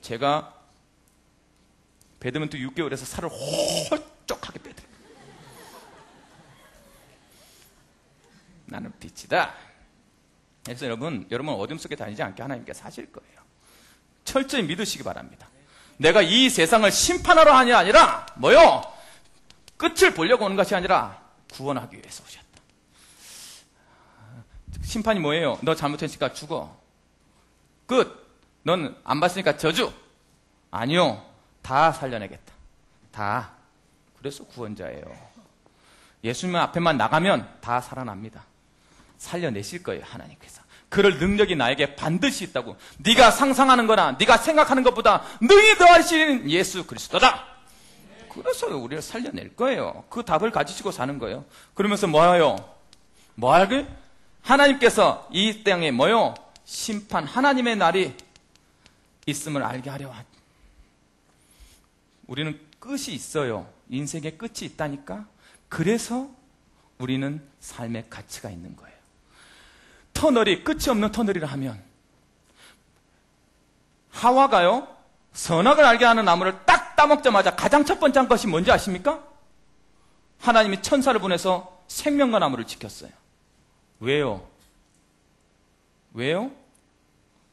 제가 배드민턴 6개월에서 살을 홀쭉하게 빼드려. 나는 빛이다. 그래서 여러분 어둠 속에 다니지 않게 하나님께서 하실 거예요. 철저히 믿으시기 바랍니다. 내가 이 세상을 심판하러 하냐 아니라 뭐요? 끝을 보려고 오는 것이 아니라 구원하기 위해서 오셨다. 심판이 뭐예요? 너 잘못했으니까 죽어. 끝. 넌 안 봤으니까 저주. 아니요. 다 살려내겠다. 다. 그래서 구원자예요. 예수님 앞에만 나가면 다 살아납니다. 살려내실 거예요, 하나님께서. 그럴 능력이 나에게 반드시 있다고. 네가 상상하는 거나 네가 생각하는 것보다 능히 더하신 예수 그리스도다. 그래서 우리를 살려낼 거예요. 그 답을 가지시고 사는 거예요. 그러면서 뭐예요? 뭐 하게? 하나님께서 이 땅에 뭐요? 심판, 하나님의 날이 있음을 알게 하려. 우리는 끝이 있어요. 인생의 끝이 있다니까. 그래서 우리는 삶의 가치가 있는 거예요. 터널이 끝이 없는 터널이라 하면 하와가요 선악을 알게 하는 나무를 딱 따먹자마자 가장 첫 번째 한 것이 뭔지 아십니까? 하나님이 천사를 보내서 생명과 나무를 지켰어요. 왜요? 왜요?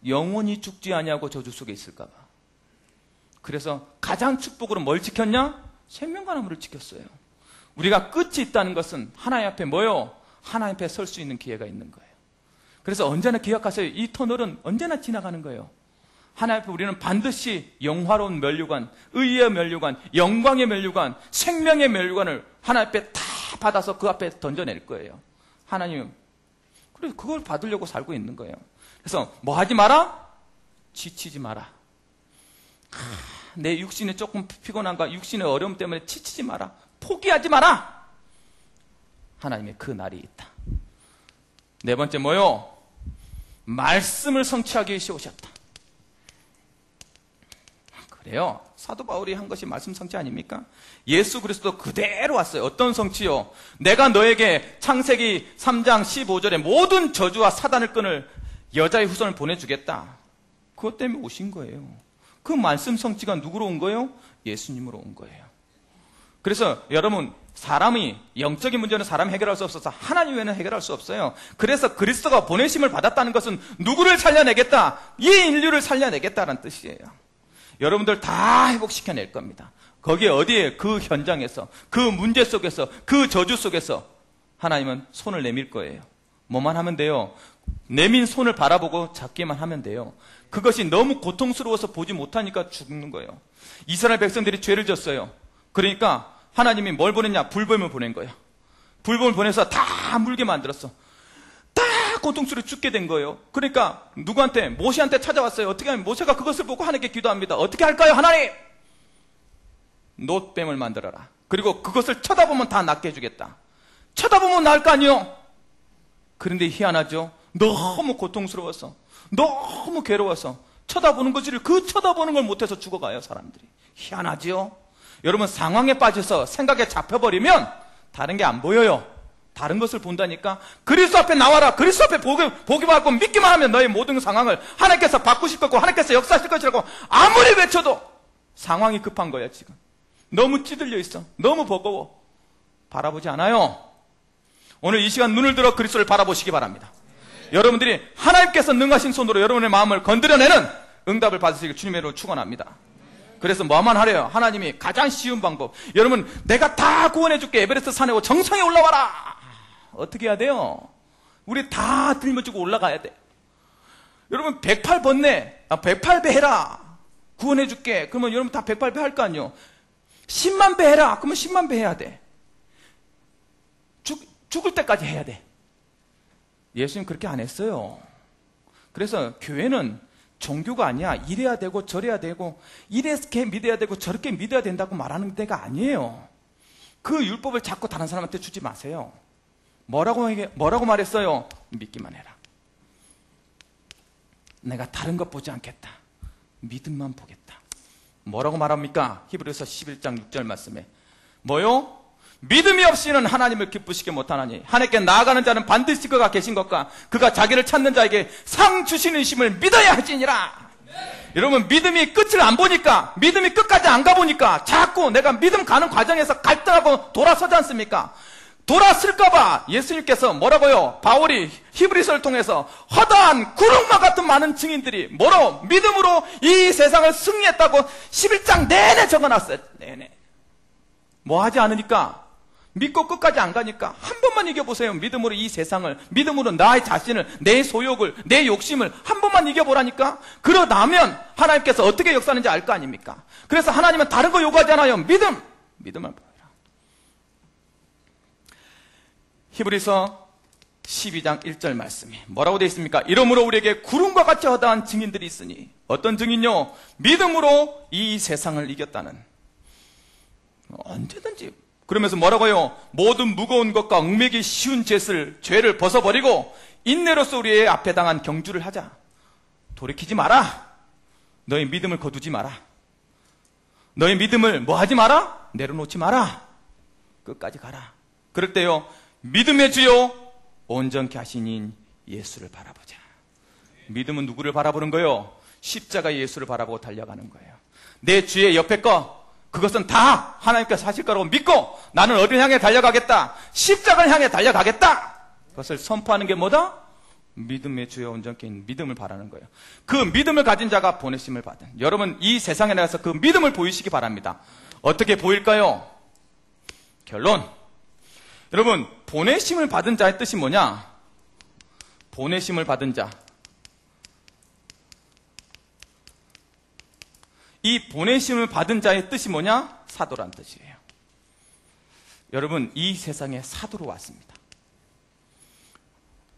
영원히 죽지 아니하고 저주 속에 있을까 봐. 그래서 가장 축복으로 뭘 지켰냐? 생명과 나무를 지켰어요. 우리가 끝이 있다는 것은 하나님 앞에 뭐요? 하나님 앞에 설 수 있는 기회가 있는 거예요. 그래서 언제나 기억하세요. 이 터널은 언제나 지나가는 거예요. 하나님 앞에 우리는 반드시 영화로운 면류관, 의의 면류관, 영광의 면류관, 생명의 면류관을 하나님 앞에 다 받아서 그 앞에 던져낼 거예요. 하나님, 그래서 그걸 받으려고 살고 있는 거예요. 그래서 뭐 하지 마라? 지치지 마라. 내 육신이 조금 피곤한가? 육신의 어려움 때문에 지치지 마라. 포기하지 마라. 하나님의 그 날이 있다. 네 번째 뭐요? 말씀을 성취하기 위해 오셨다. 그래요. 사도 바울이 한 것이 말씀 성취 아닙니까? 예수 그리스도 그대로 왔어요. 어떤 성취요? 내가 너에게 창세기 3장 15절에 모든 저주와 사단을 끊을 여자의 후손을 보내주겠다. 그것 때문에 오신 거예요. 그 말씀 성취가 누구로 온 거예요? 예수님으로 온 거예요. 그래서 여러분 사람이, 영적인 문제는 사람이 해결할 수 없어서 하나님 외에는 해결할 수 없어요. 그래서 그리스도가 보내심을 받았다는 것은 누구를 살려내겠다? 이 인류를 살려내겠다는 뜻이에요. 여러분들 다 회복시켜낼 겁니다. 거기에 어디에 그 현장에서, 그 문제 속에서, 그 저주 속에서 하나님은 손을 내밀 거예요. 뭐만 하면 돼요? 내민 손을 바라보고 잡기만 하면 돼요. 그것이 너무 고통스러워서 보지 못하니까 죽는 거예요. 이스라엘 백성들이 죄를 졌어요. 그러니까 하나님이 뭘 보냈냐? 불뱀을 보낸 거예요. 불뱀을 보내서 다 물게 만들었어. 다 고통스러워 죽게 된 거예요. 그러니까 누구한테? 모세한테 찾아왔어요. 어떻게 하면 모세가 그것을 보고 하나님께 기도합니다. 어떻게 할까요? 하나님! 놋뱀을 만들어라. 그리고 그것을 쳐다보면 다 낫게 해주겠다. 쳐다보면 나을 거 아니요? 그런데 희한하죠? 너무 고통스러워서, 너무 괴로워서 쳐다보는 것을, 그 쳐다보는 걸 못해서 죽어가요, 사람들이. 희한하죠? 여러분, 상황에 빠져서 생각에 잡혀버리면 다른 게 안 보여요. 다른 것을 본다니까. 그리스도 앞에 나와라. 그리스도 앞에 보기만 하고 믿기만 하면 너의 모든 상황을 하나님께서 바꾸실 거고 하나님께서 역사하실 것이라고 아무리 외쳐도 상황이 급한 거야, 지금. 너무 찌들려 있어. 너무 버거워. 바라보지 않아요. 오늘 이 시간 눈을 들어 그리스도를 바라보시기 바랍니다. 여러분들이 하나님께서 능하신 손으로 여러분의 마음을 건드려내는 응답을 받으시길 주님의 이름으로 축원합니다. 그래서 뭐만 하래요? 하나님이 가장 쉬운 방법. 여러분, 내가 다 구원해줄게. 에베레스트 산에 오고 정상에 올라와라. 어떻게 해야 돼요? 우리 다 들며주고 올라가야 돼. 여러분, 108번뇌, 108배 해라. 구원해줄게. 그러면 여러분 다 108배 할 거 아니요? 10만 배 해라. 그러면 10만 배 해야 돼. 죽을 때까지 해야 돼. 예수님 그렇게 안 했어요. 그래서 교회는 종교가 아니야. 이래야 되고 저래야 되고 이렇게 믿어야 되고 저렇게 믿어야 된다고 말하는 데가 아니에요. 그 율법을 자꾸 다른 사람한테 주지 마세요. 뭐라고 말했어요? 믿기만 해라. 내가 다른 것 보지 않겠다. 믿음만 보겠다. 뭐라고 말합니까? 히브리서 11장 6절 말씀에 뭐요? 믿음이 없이는 하나님을 기쁘시게 못하나니 하나님께 나아가는 자는 반드시 그가 계신 것과 그가 자기를 찾는 자에게 상 주시는 심을 믿어야 할지니라. 여러분, 믿음이 끝을 안 보니까, 믿음이 끝까지 안 가보니까 자꾸 내가 믿음 가는 과정에서 갈등하고 돌아서지 않습니까? 돌아설까봐 예수님께서 뭐라고요? 바울이 히브리서를 통해서 허다한 구름과 같은 많은 증인들이 뭐로? 믿음으로 이 세상을 승리했다고 11장 내내 적어놨어요. 내내. 뭐 하지 않으니까? 믿고 끝까지 안 가니까 한 번만 이겨보세요. 믿음으로 이 세상을, 믿음으로 나의 자신을, 내 소욕을, 내 욕심을 한 번만 이겨보라니까. 그러다면 하나님께서 어떻게 역사하는지 알 거 아닙니까? 그래서 하나님은 다른 거 요구하잖아요. 믿음만 보여라. 히브리서 12장 1절 말씀이 뭐라고 되어 있습니까? 이러므로 우리에게 구름과 같이 허다한 증인들이 있으니 어떤 증인요? 믿음으로 이 세상을 이겼다는. 언제든지. 그러면서 뭐라고요? 모든 무거운 것과 얽매기 쉬운 죄를 벗어버리고 인내로서 우리의 앞에 당한 경주를 하자. 돌이키지 마라. 너의 믿음을 거두지 마라. 너의 믿음을 뭐 하지 마라? 내려놓지 마라. 끝까지 가라. 그럴 때요, 믿음의 주요 온전케 하시닌 예수를 바라보자. 믿음은 누구를 바라보는 거예요? 십자가 예수를 바라보고 달려가는 거예요. 내 주의 옆에 거, 그것은 다 하나님께서 하실 거라고 믿고 나는 어디를 향해 달려가겠다? 십자가를 향해 달려가겠다. 그것을 선포하는 게 뭐다? 믿음의 주여 온전케 있는 믿음을 바라는 거예요. 그 믿음을 가진 자가 보내심을 받은. 여러분, 이 세상에 나가서 그 믿음을 보이시기 바랍니다. 어떻게 보일까요? 결론. 여러분, 보내심을 받은 자의 뜻이 뭐냐? 보내심을 받은 자. 이 보내심을 받은 자의 뜻이 뭐냐? 사도란 뜻이에요. 여러분, 이 세상에 사도로 왔습니다.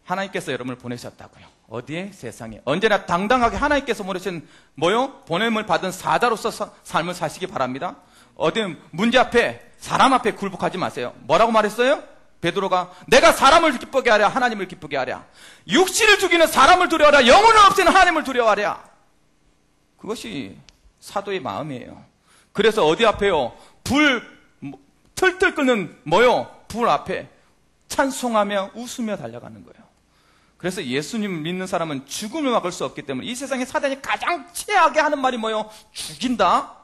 하나님께서 여러분을 보내셨다고요. 어디에? 세상에. 언제나 당당하게 하나님께서 보내신 뭐요? 보냄을 받은 사자로서 삶을 사시기 바랍니다. 어디 문제 앞에, 사람 앞에 굴복하지 마세요. 뭐라고 말했어요? 베드로가 내가 사람을 기쁘게 하랴 하나님을 기쁘게 하랴. 육신을 죽이는 사람을 두려워하랴 영혼을 없애는 하나님을 두려워하랴. 그것이 사도의 마음이에요. 그래서 어디 앞에요? 틀틀 끓는 뭐요? 불 앞에 찬송하며 웃으며 달려가는 거예요. 그래서 예수님 믿는 사람은 죽음을 막을 수 없기 때문에 이 세상에 사단이 가장 최악의 하는 말이 뭐요? 죽인다?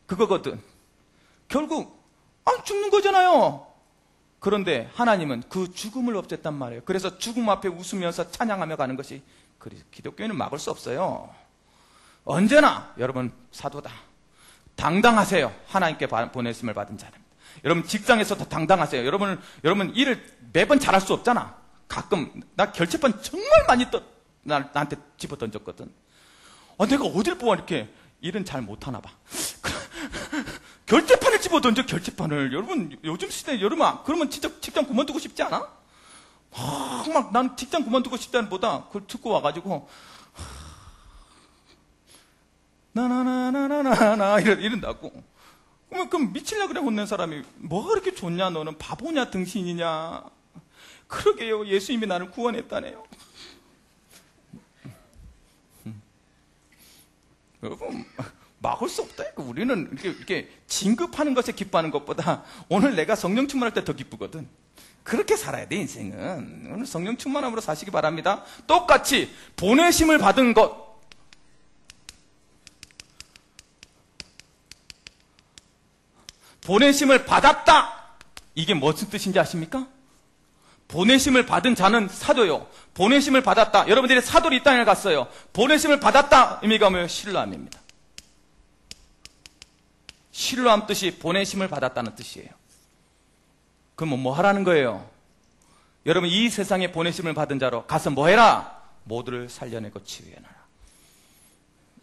그거거든. 결국 죽는 거잖아요. 그런데 하나님은 그 죽음을 없앴단 말이에요. 그래서 죽음 앞에 웃으면서 찬양하며 가는 것이 기독교인은 막을 수 없어요. 언제나 여러분 사도다. 당당하세요. 하나님께 보내심을 받은 자는. 여러분 직장에서도 당당하세요. 여러분 일을 매번 잘할 수 없잖아. 가끔 나 결제판 정말 많이 나한테 집어 던졌거든. 내가 어딜 보아 이렇게 일은 잘 못하나 봐. 결제판을 집어 던져. 결제판을. 여러분 요즘 시대에 그러면 진짜 직장 그만두고 싶지 않아? 막 난 직장 그만두고 싶다는 보다 그걸 듣고 와가지고 나나나나나나 이런다고. 그럼 미칠라 그래. 혼낸 사람이 뭐가 그렇게 좋냐, 너는 바보냐 등신이냐. 그러게요, 예수님이 나를 구원했다네요. 여러분 막을 수 없다. 우리는 이렇게 진급하는 것에 기뻐하는 것보다 오늘 내가 성령 충만할 때 더 기쁘거든. 그렇게 살아야 돼. 인생은 오늘 성령 충만함으로 사시기 바랍니다. 똑같이 보내심을 받은 것, 보내심을 받았다. 이게 무슨 뜻인지 아십니까? 보내심을 받은 자는 사도요. 보내심을 받았다. 여러분들이 사도로 이 땅에 갔어요. 보내심을 받았다. 의미가 뭐예요? 신뢰함입니다. 신뢰함 뜻이 보내심을 받았다는 뜻이에요. 그럼 뭐 하라는 거예요? 여러분 이 세상에 보내심을 받은 자로 가서 뭐 해라? 모두를 살려내고 치유해놔라.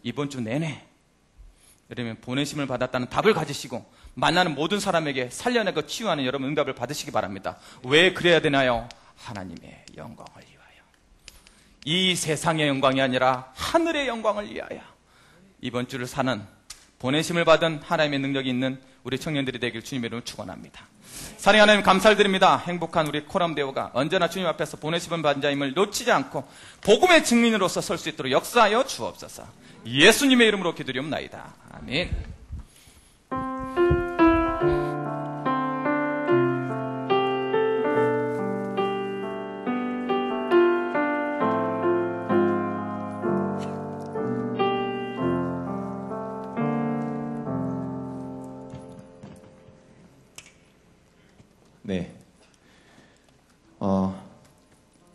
이번 주 내내 여러분 보내심을 받았다는 답을 가지시고 만나는 모든 사람에게 살려내고 치유하는 여러분 응답을 받으시기 바랍니다. 왜 그래야 되나요? 하나님의 영광을 위하여. 이 세상의 영광이 아니라 하늘의 영광을 위하여. 이번 주를 사는 보내심을 받은 하나님의 능력이 있는 우리 청년들이 되길 주님의 이름으로 축원합니다. 사랑하는 하나님 감사드립니다. 행복한 우리 코람데오가 언제나 주님 앞에서 보내심을 받은 자임을 놓치지 않고 복음의 증인으로서 설 수 있도록 역사하여 주옵소서. 예수님의 이름으로 기도리옵나이다. 아멘. 네.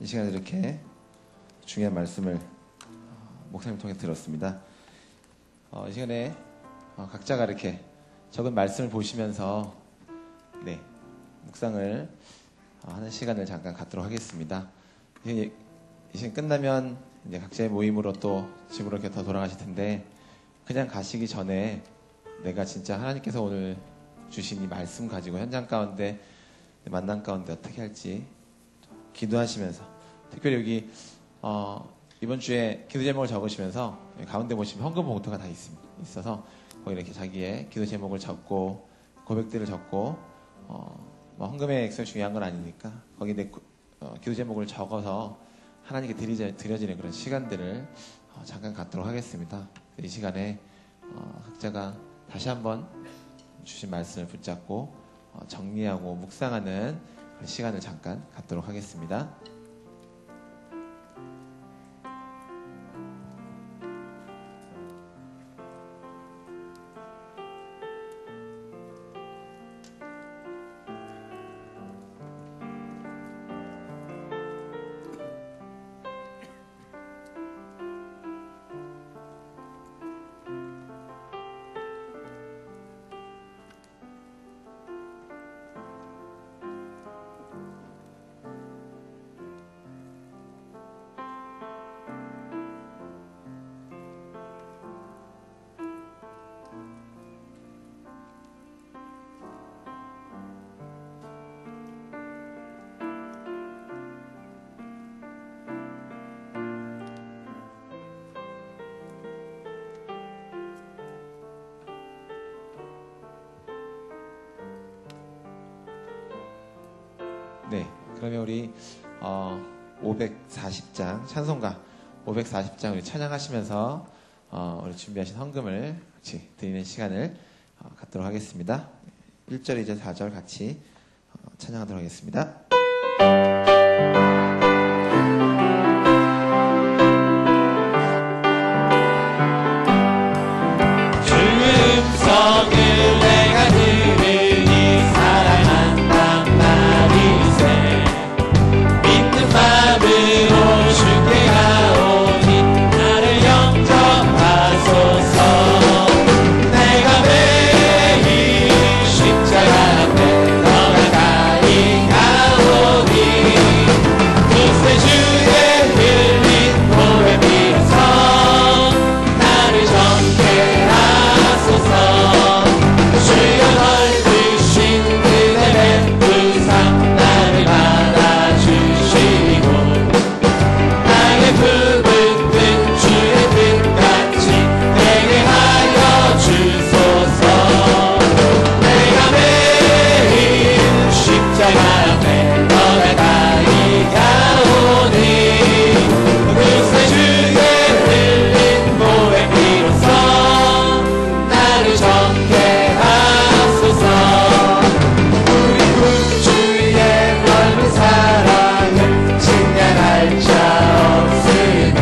이 시간에 이렇게 중요한 말씀을 목사님 통해 들었습니다. 이 시간에 각자가 이렇게 적은 말씀을 보시면서 네, 묵상을 하는 시간을 잠깐 갖도록 하겠습니다. 이 시간 끝나면 이제 각자의 모임으로 또 집으로 이렇게 더 돌아가실 텐데 그냥 가시기 전에 내가 진짜 하나님께서 오늘 주신 이 말씀 가지고 현장 가운데 만남 가운데 어떻게 할지 기도하시면서 특별히 여기 이번 주에 기도 제목을 적으시면서 가운데 보시면 헌금 봉투가 다 있어서 거기 이렇게 자기의 기도 제목을 적고 고백들을 적고 뭐 헌금의 액수가 중요한 건 아니니까 거기 내 기도 제목을 적어서 하나님께 드려지는 그런 시간들을 잠깐 갖도록 하겠습니다. 이 시간에 각자가 다시 한번 주신 말씀을 붙잡고 정리하고 묵상하는 시간을 잠깐 갖도록 하겠습니다. 네, 그러면 우리 540장 찬송가 540장 우리 찬양하시면서 우리 준비하신 헌금을 같이 드리는 시간을 갖도록 하겠습니다. 1절, 2절, 4절 같이 찬양하도록 하겠습니다. 주의 음성을 내가 들으니 앞에 너네 가오니 그새 주의 흘린 보의 피로써 나를 정케 하소서. 우리 구주의 넓은 사랑을 측량할 자 없으며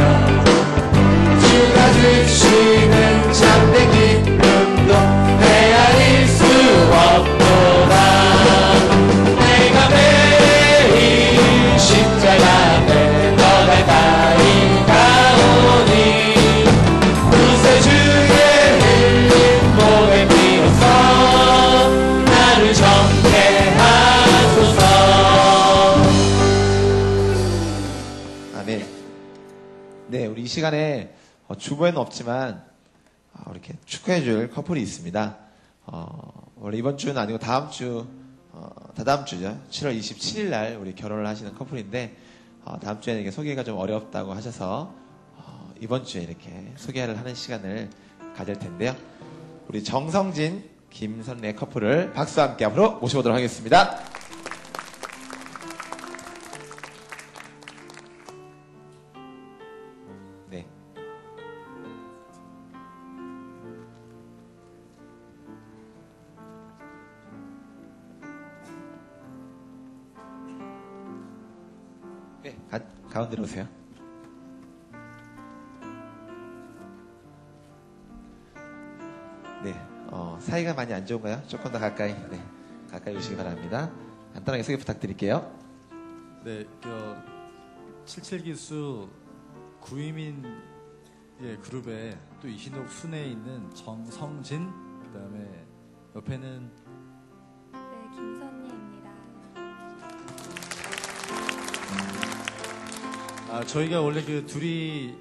주가 주시는 참된 기쁨도 헤아릴 수 없도다. 내가 매일 십자가 앞에 너 가까이 가오니 구세주의 흘린 몸의 피로써 나를 정케 하소서. 아멘. 네, 우리 이 시간에 주보에는 없지만 이렇게 축하해줄 커플이 있습니다. 원래 이번 주는 아니고 다다음 주죠. 7월 27일 날 우리 결혼을 하시는 커플인데 다음 주에는 이게 소개가 좀 어렵다고 하셔서 이번 주에 이렇게 소개를 하는 시간을 가질 텐데요. 우리 정성진, 김선래 커플을 박수와 함께 앞으로 모셔보도록 하겠습니다. 네. 네, 가운데로 오세요. 네, 사이가 많이 안 좋은가요? 조금 더 가까이, 네, 가까이 오시기 바랍니다. 간단하게 소개 부탁드릴게요. 네, 77기수 구이민 그룹에 또 이신옥 순회에 있는 정성진, 그 다음에 옆에는 네, 김선희입니다. 저희가 원래 둘이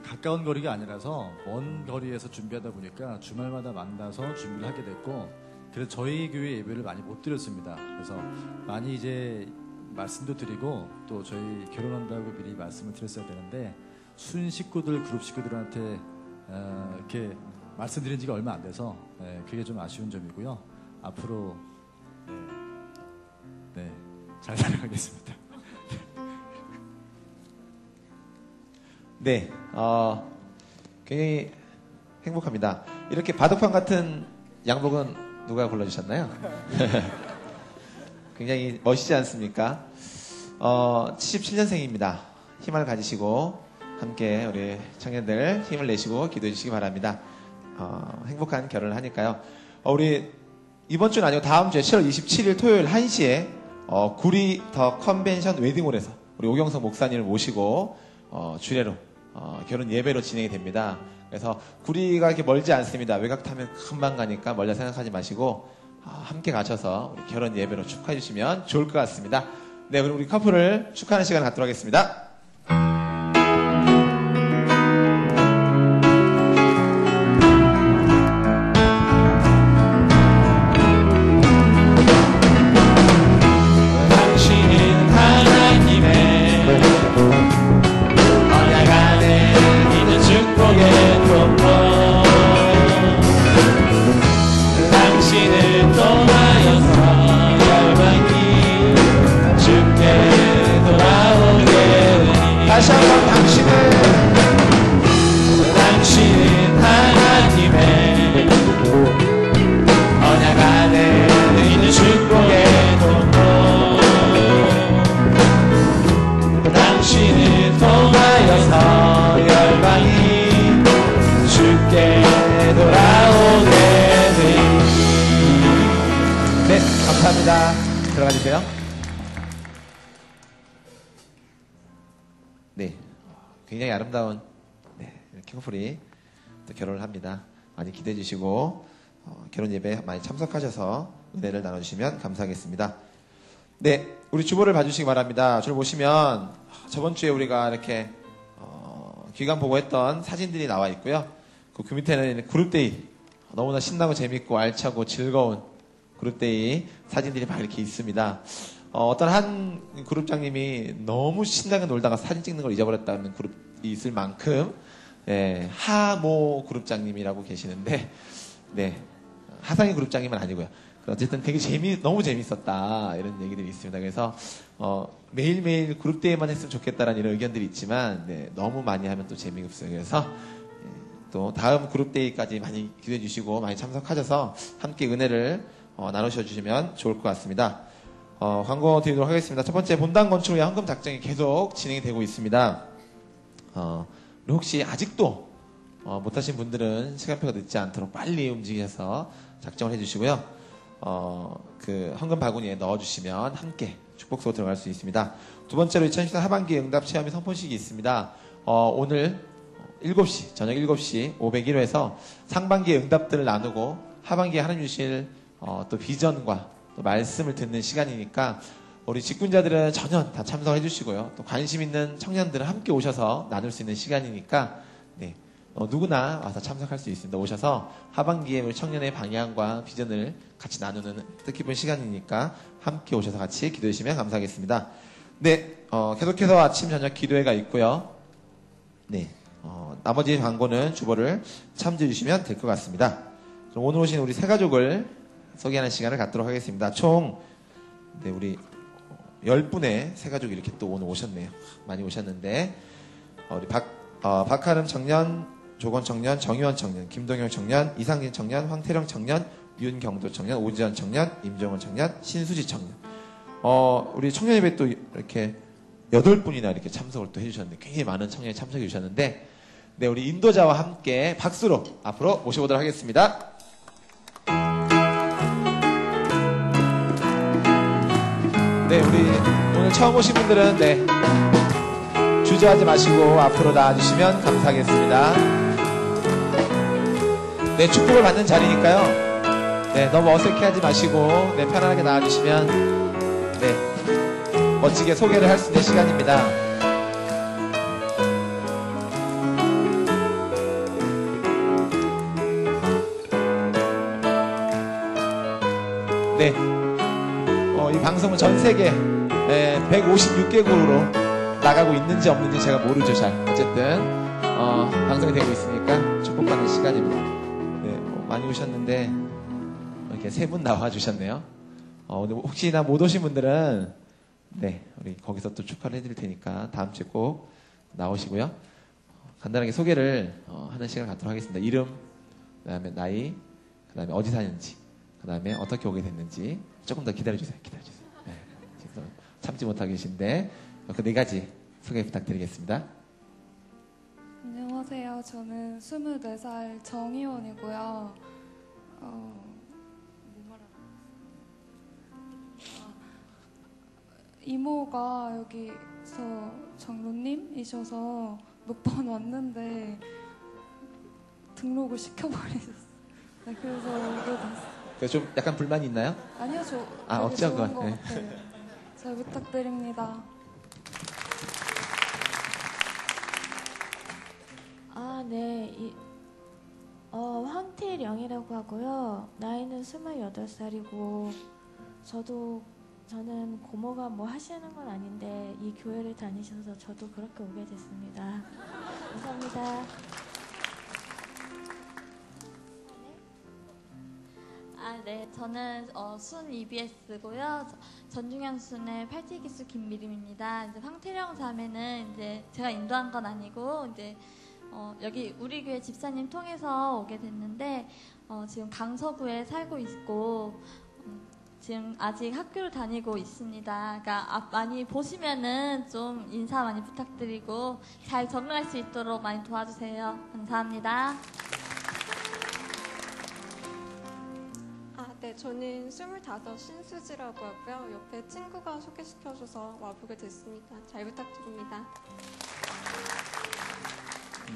가까운 거리가 아니라서 먼 거리에서 준비하다 보니까 주말마다 만나서 준비를 하게 됐고, 그래서 저희 교회 예배를 많이 못 드렸습니다. 그래서 많이 이제 말씀도 드리고 또 저희 결혼한다고 미리 말씀을 드렸어야 되는데 순 식구들, 그룹 식구들한테 이렇게 말씀드린 지가 얼마 안 돼서 그게 좀 아쉬운 점이고요. 앞으로 잘 살아가겠습니다. 네, 굉장히 행복합니다. 이렇게 바둑판 같은 양복은 누가 골라주셨나요? 굉장히 멋있지 않습니까? 77년생입니다. 힘을 가지시고 함께 우리 청년들 힘을 내시고 기도해 주시기 바랍니다. 행복한 결혼을 하니까요. 우리 이번 주는 아니고 다음 주에 7월 27일 토요일 1시에 구리 더 컨벤션 웨딩홀에서 우리 오경석 목사님을 모시고 주례로 결혼 예배로 진행이 됩니다. 그래서 구리가 이렇게 멀지 않습니다. 외곽 타면 금방 가니까 멀다 생각하지 마시고 함께 가셔서 우리 결혼 예배로 축하해 주시면 좋을 것 같습니다. 네, 그럼 우리 커플을 축하하는 시간을 갖도록 하겠습니다. 당신은 하나님의 언약 안에 있는 축복의 통로, 당신을 통하여서 열방이 주께 돌아오게 되니. 다시 한번 당신은 하나님의 언약 안에 있는 축복의 통로, 당신을 통하여서 열방이 주께 돌아오게 되니. 네, 감사합니다. 들어가 주세요. 네, 굉장히 아름다운 이렇게 커플이 또 결혼을 합니다. 많이 기대해 주시고 결혼 예배 많이 참석하셔서 은혜를 나눠주시면 감사하겠습니다. 네, 우리 주보를 봐주시기 바랍니다. 주를 보시면 저번 주에 우리가 이렇게 귀감 보고 했던 사진들이 나와 있고요. 그 밑에는 그룹데이, 너무나 신나고 재밌고 알차고 즐거운 그룹데이 사진들이 막 이렇게 있습니다. 어떤 한 그룹장님이 너무 신나게 놀다가 사진 찍는 걸 잊어버렸다는 그룹이 있을 만큼 하모 그룹장님이라고 계시는데, 네, 하상희 그룹장님은 아니고요. 어쨌든 되게 너무 재밌었다. 이런 얘기들이 있습니다. 그래서, 매일매일 그룹대회만 했으면 좋겠다라는 이런 의견들이 있지만, 네, 너무 많이 하면 또 재미가 없어요. 그래서, 또 다음 그룹데이까지 많이 기대해 주시고 많이 참석하셔서 함께 은혜를 나누셔 주시면 좋을 것 같습니다. 광고 드리도록 하겠습니다. 첫 번째 본당 건축을 위한 헌금 작정이 계속 진행이 되고 있습니다. 그리고 혹시 아직도 못하신 분들은 시간표가 늦지 않도록 빨리 움직여서 작정을 해주시고요. 그 헌금 바구니에 넣어주시면 함께 축복소 들어갈 수 있습니다. 두 번째로 2014 하반기 응답 체험이 선포식이 있습니다. 오늘 7시, 저녁 7시 501호에서 상반기의 응답들을 나누고 하반기에 하나님 주실 또 비전과 또 말씀을 듣는 시간이니까 우리 직군자들은 전혀 다 참석해 주시고요. 또 관심 있는 청년들은 함께 오셔서 나눌 수 있는 시간이니까 네, 누구나 와서 참석할 수 있습니다. 오셔서 하반기에 우리 청년의 방향과 비전을 같이 나누는 뜻깊은 시간이니까 함께 오셔서 같이 기도해 주시면 감사하겠습니다. 네, 계속해서 아침 저녁 기도회가 있고요. 네. 나머지 광고는 주보를 참조해 주시면 될 것 같습니다. 그럼 오늘 오신 우리 세 가족을 소개하는 시간을 갖도록 하겠습니다. 총, 네, 우리 10분의 세 가족이 이렇게 또 오늘 오셨네요. 많이 오셨는데, 우리 박하름 청년, 조건 청년, 정유원 청년, 김동영 청년, 이상진 청년, 황태령 청년, 윤경도 청년, 오지연 청년, 임정원 청년, 신수지 청년. 우리 청년 예배 또 이렇게 8분이나 이렇게 참석을 또 해주셨는데, 굉장히 많은 청년이 참석해 주셨는데, 네, 우리 인도자와 함께 박수로 앞으로 모셔보도록 하겠습니다. 네, 우리 오늘 처음 오신 분들은 네, 주저하지 마시고 앞으로 나와주시면 감사하겠습니다. 네, 축복을 받는 자리니까요. 네, 너무 어색해하지 마시고 네, 편안하게 나와주시면 네, 멋지게 소개를 할 수 있는 시간입니다. 네, 이 방송은 전 세계 156개국으로 나가고 있는지 없는지 제가 모르죠, 잘. 어쨌든 방송이 되고 있으니까 축복받는 시간입니다. 네, 많이 오셨는데 이렇게 세 분 나와주셨네요. 오늘 혹시나 못 오신 분들은 네, 우리 거기서 또 축하를 해드릴 테니까 다음 주에 꼭 나오시고요. 간단하게 소개를 하는 시간을 갖도록 하겠습니다. 이름, 그다음에 나이, 그다음에 어디 사는지, 그다음에 어떻게 오게 됐는지 조금 더 기다려주세요. 네, 지금 참지 못하고 계신데 그 네 가지 소개 부탁드리겠습니다. 안녕하세요. 저는 24살 정희원이고요. 이모가 여기서 장로님이셔서 몇 번 왔는데 등록을 시켜버리셨어요. 네, 그래서 오게 됐어요. 좀 약간 불만이 있나요? 아니요, 저 되게 없죠, 좋은 그건. 것 네. 같아요. 잘 부탁드립니다. 네. 황태령이라고 하고요. 나이는 28살이고, 저는 고모가 뭐 하시는 건 아닌데, 이 교회를 다니셔서 저도 그렇게 오게 됐습니다. 감사합니다. 네. 저는 순 EBS고요. 전중현 순의 팔찌기수 김미림입니다. 이제 황태령 자매는 이제 제가 인도한 건 아니고 이제 여기 우리 교회 집사님 통해서 오게 됐는데 지금 강서구에 살고 있고 지금 아직 학교를 다니고 있습니다. 그러니까 많이 보시면은 좀 인사 많이 부탁드리고 잘 적응할 수 있도록 많이 도와주세요. 감사합니다. 네, 저는 25 신수지라고 하고요. 옆에 친구가 소개시켜줘서 와보게 됐습니다. 잘 부탁드립니다.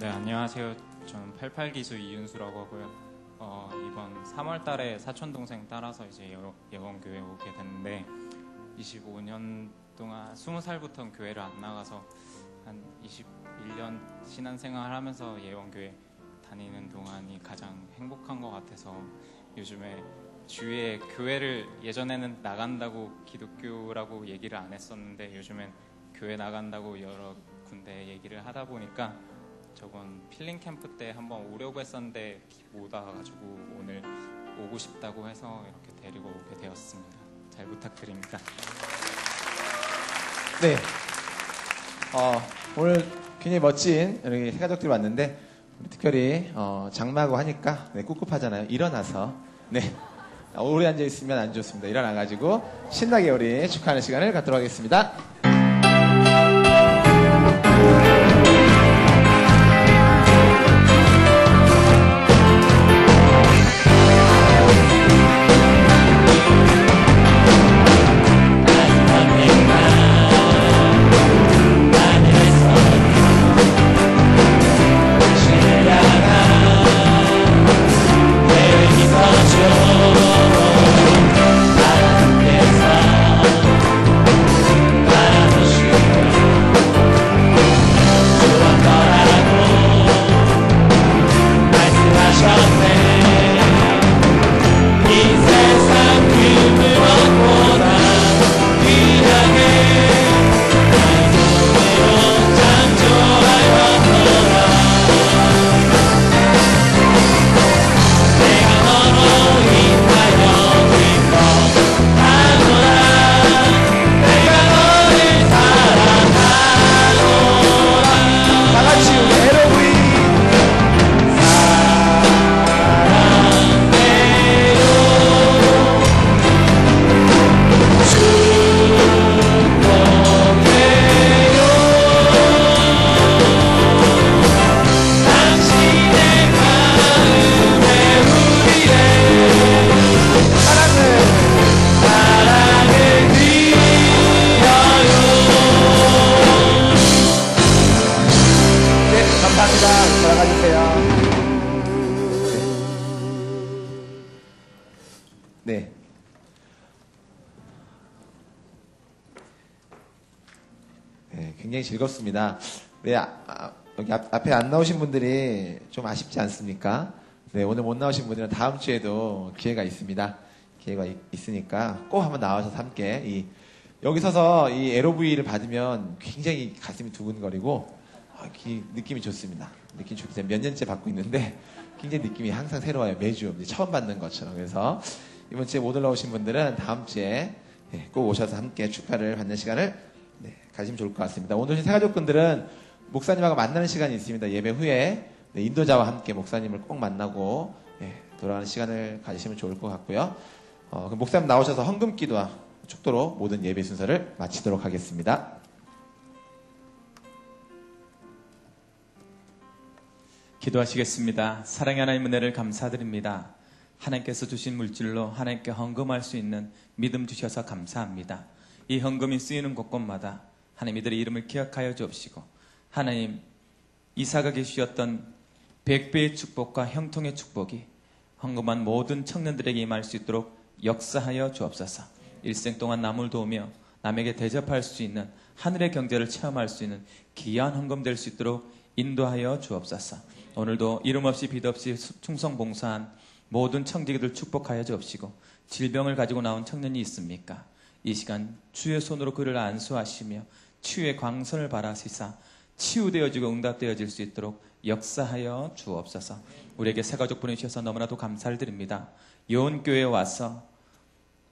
네, 안녕하세요. 저는 88기수 이윤수라고 하고요. 이번 3월 달에 사촌동생 따라서 이제 예원교회 오게 됐는데 25년 동안 20살부터 교회를 안 나가서 한 21년 신앙생활 하면서 예원교회 다니는 동안이 가장 행복한 것 같아서 요즘에 주위에 교회를 예전에는 나간다고 기독교라고 얘기를 안 했었는데 요즘엔 교회 나간다고 여러 군데 얘기를 하다 보니까 저번 필링 캠프 때 한번 오려고 했었는데 못 와가지고 오늘 오고 싶다고 해서 이렇게 데리고 오게 되었습니다. 잘 부탁드립니다. 네. 오늘 굉장히 멋진 여기 새가족들이 왔는데 특별히 장마고 하니까 네, 꿉꿉하잖아요. 일어나서 네. 오래 앉아 있으면 안 좋습니다. 일어나가지고 신나게 우리 축하하는 시간을 갖도록 하겠습니다. 네. 네, 굉장히 즐겁습니다. 네, 여기 앞에 안 나오신 분들이 좀 아쉽지 않습니까? 네, 오늘 못 나오신 분들은 다음 주에도 기회가 있습니다. 기회가 있으니까 꼭 한번 나와서 함께 여기 서서 이 LOV를 받으면 굉장히 가슴이 두근거리고 느낌이 좋습니다. 느낌이 좋기 때문에 몇 년째 받고 있는데 굉장히 느낌이 항상 새로워요. 매주 처음 받는 것처럼. 그래서 이번 주에 못 올라오신 분들은 다음 주에 꼭 오셔서 함께 축하를 받는 시간을 가지면 좋을 것 같습니다. 오늘 새가족분들은 목사님하고 만나는 시간이 있습니다. 예배 후에 인도자와 함께 목사님을 꼭 만나고 돌아가는 시간을 가지시면 좋을 것 같고요. 그럼 목사님 나오셔서 헌금 기도와 축도로 모든 예배 순서를 마치도록 하겠습니다. 기도하시겠습니다. 사랑의 하나님 은혜를 감사드립니다. 하나님께서 주신 물질로 하나님께 헌금할 수 있는 믿음 주셔서 감사합니다. 이 헌금이 쓰이는 곳곳마다 하나님 이들의 이름을 기억하여 주옵시고 하나님 이삭에게 주셨던 100배의 축복과 형통의 축복이 헌금한 모든 청년들에게 임할 수 있도록 역사하여 주옵소서. 일생 동안 남을 도우며 남에게 대접할 수 있는 하늘의 경제를 체험할 수 있는 귀한 헌금 될 수 있도록 인도하여 주옵소서. 오늘도 이름 없이 빛 없이 충성 봉사한 모든 청지기들 축복하여 주옵시고 질병을 가지고 나온 청년이 있습니까? 이 시간 주의 손으로 그를 안수하시며 치유의 광선을 발하시사 치유되어지고 응답되어질 수 있도록 역사하여 주옵소서. 우리에게 새가족 보내주셔서 너무나도 감사를 드립니다. 여원교회에 와서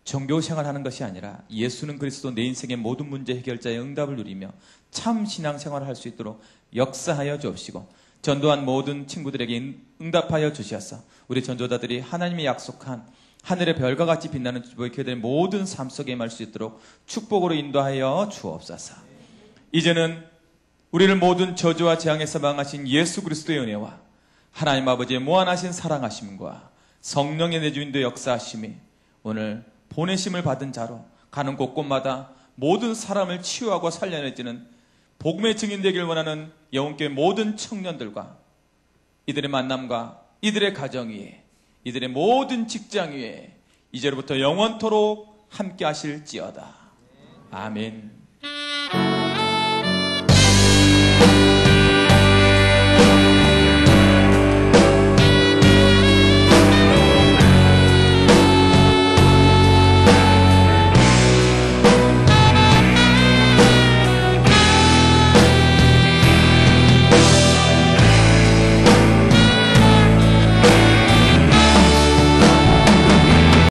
종교생활 하는 것이 아니라 예수는 그리스도 내 인생의 모든 문제 해결자의 응답을 누리며 참 신앙생활을 할 수 있도록 역사하여 주옵시고 전도한 모든 친구들에게 응답하여 주셔서 우리 전도자들이 하나님이 약속한 하늘의 별과 같이 빛나는 교회들의 모든 삶 속에 임할 수 있도록 축복으로 인도하여 주옵소서. 이제는 우리를 모든 저주와 재앙에서 망하신 예수 그리스도의 은혜와 하나님 아버지의 무한하신 사랑하심과 성령의 내주인도 역사하심이 오늘 보내심을 받은 자로 가는 곳곳마다 모든 사람을 치유하고 살려내지는 복음의 증인 되길 원하는 영혼교회 모든 청년들과 이들의 만남과 이들의 가정 위에 이들의 모든 직장 위에 이제로부터 영원토록 함께 하실지어다. 아멘.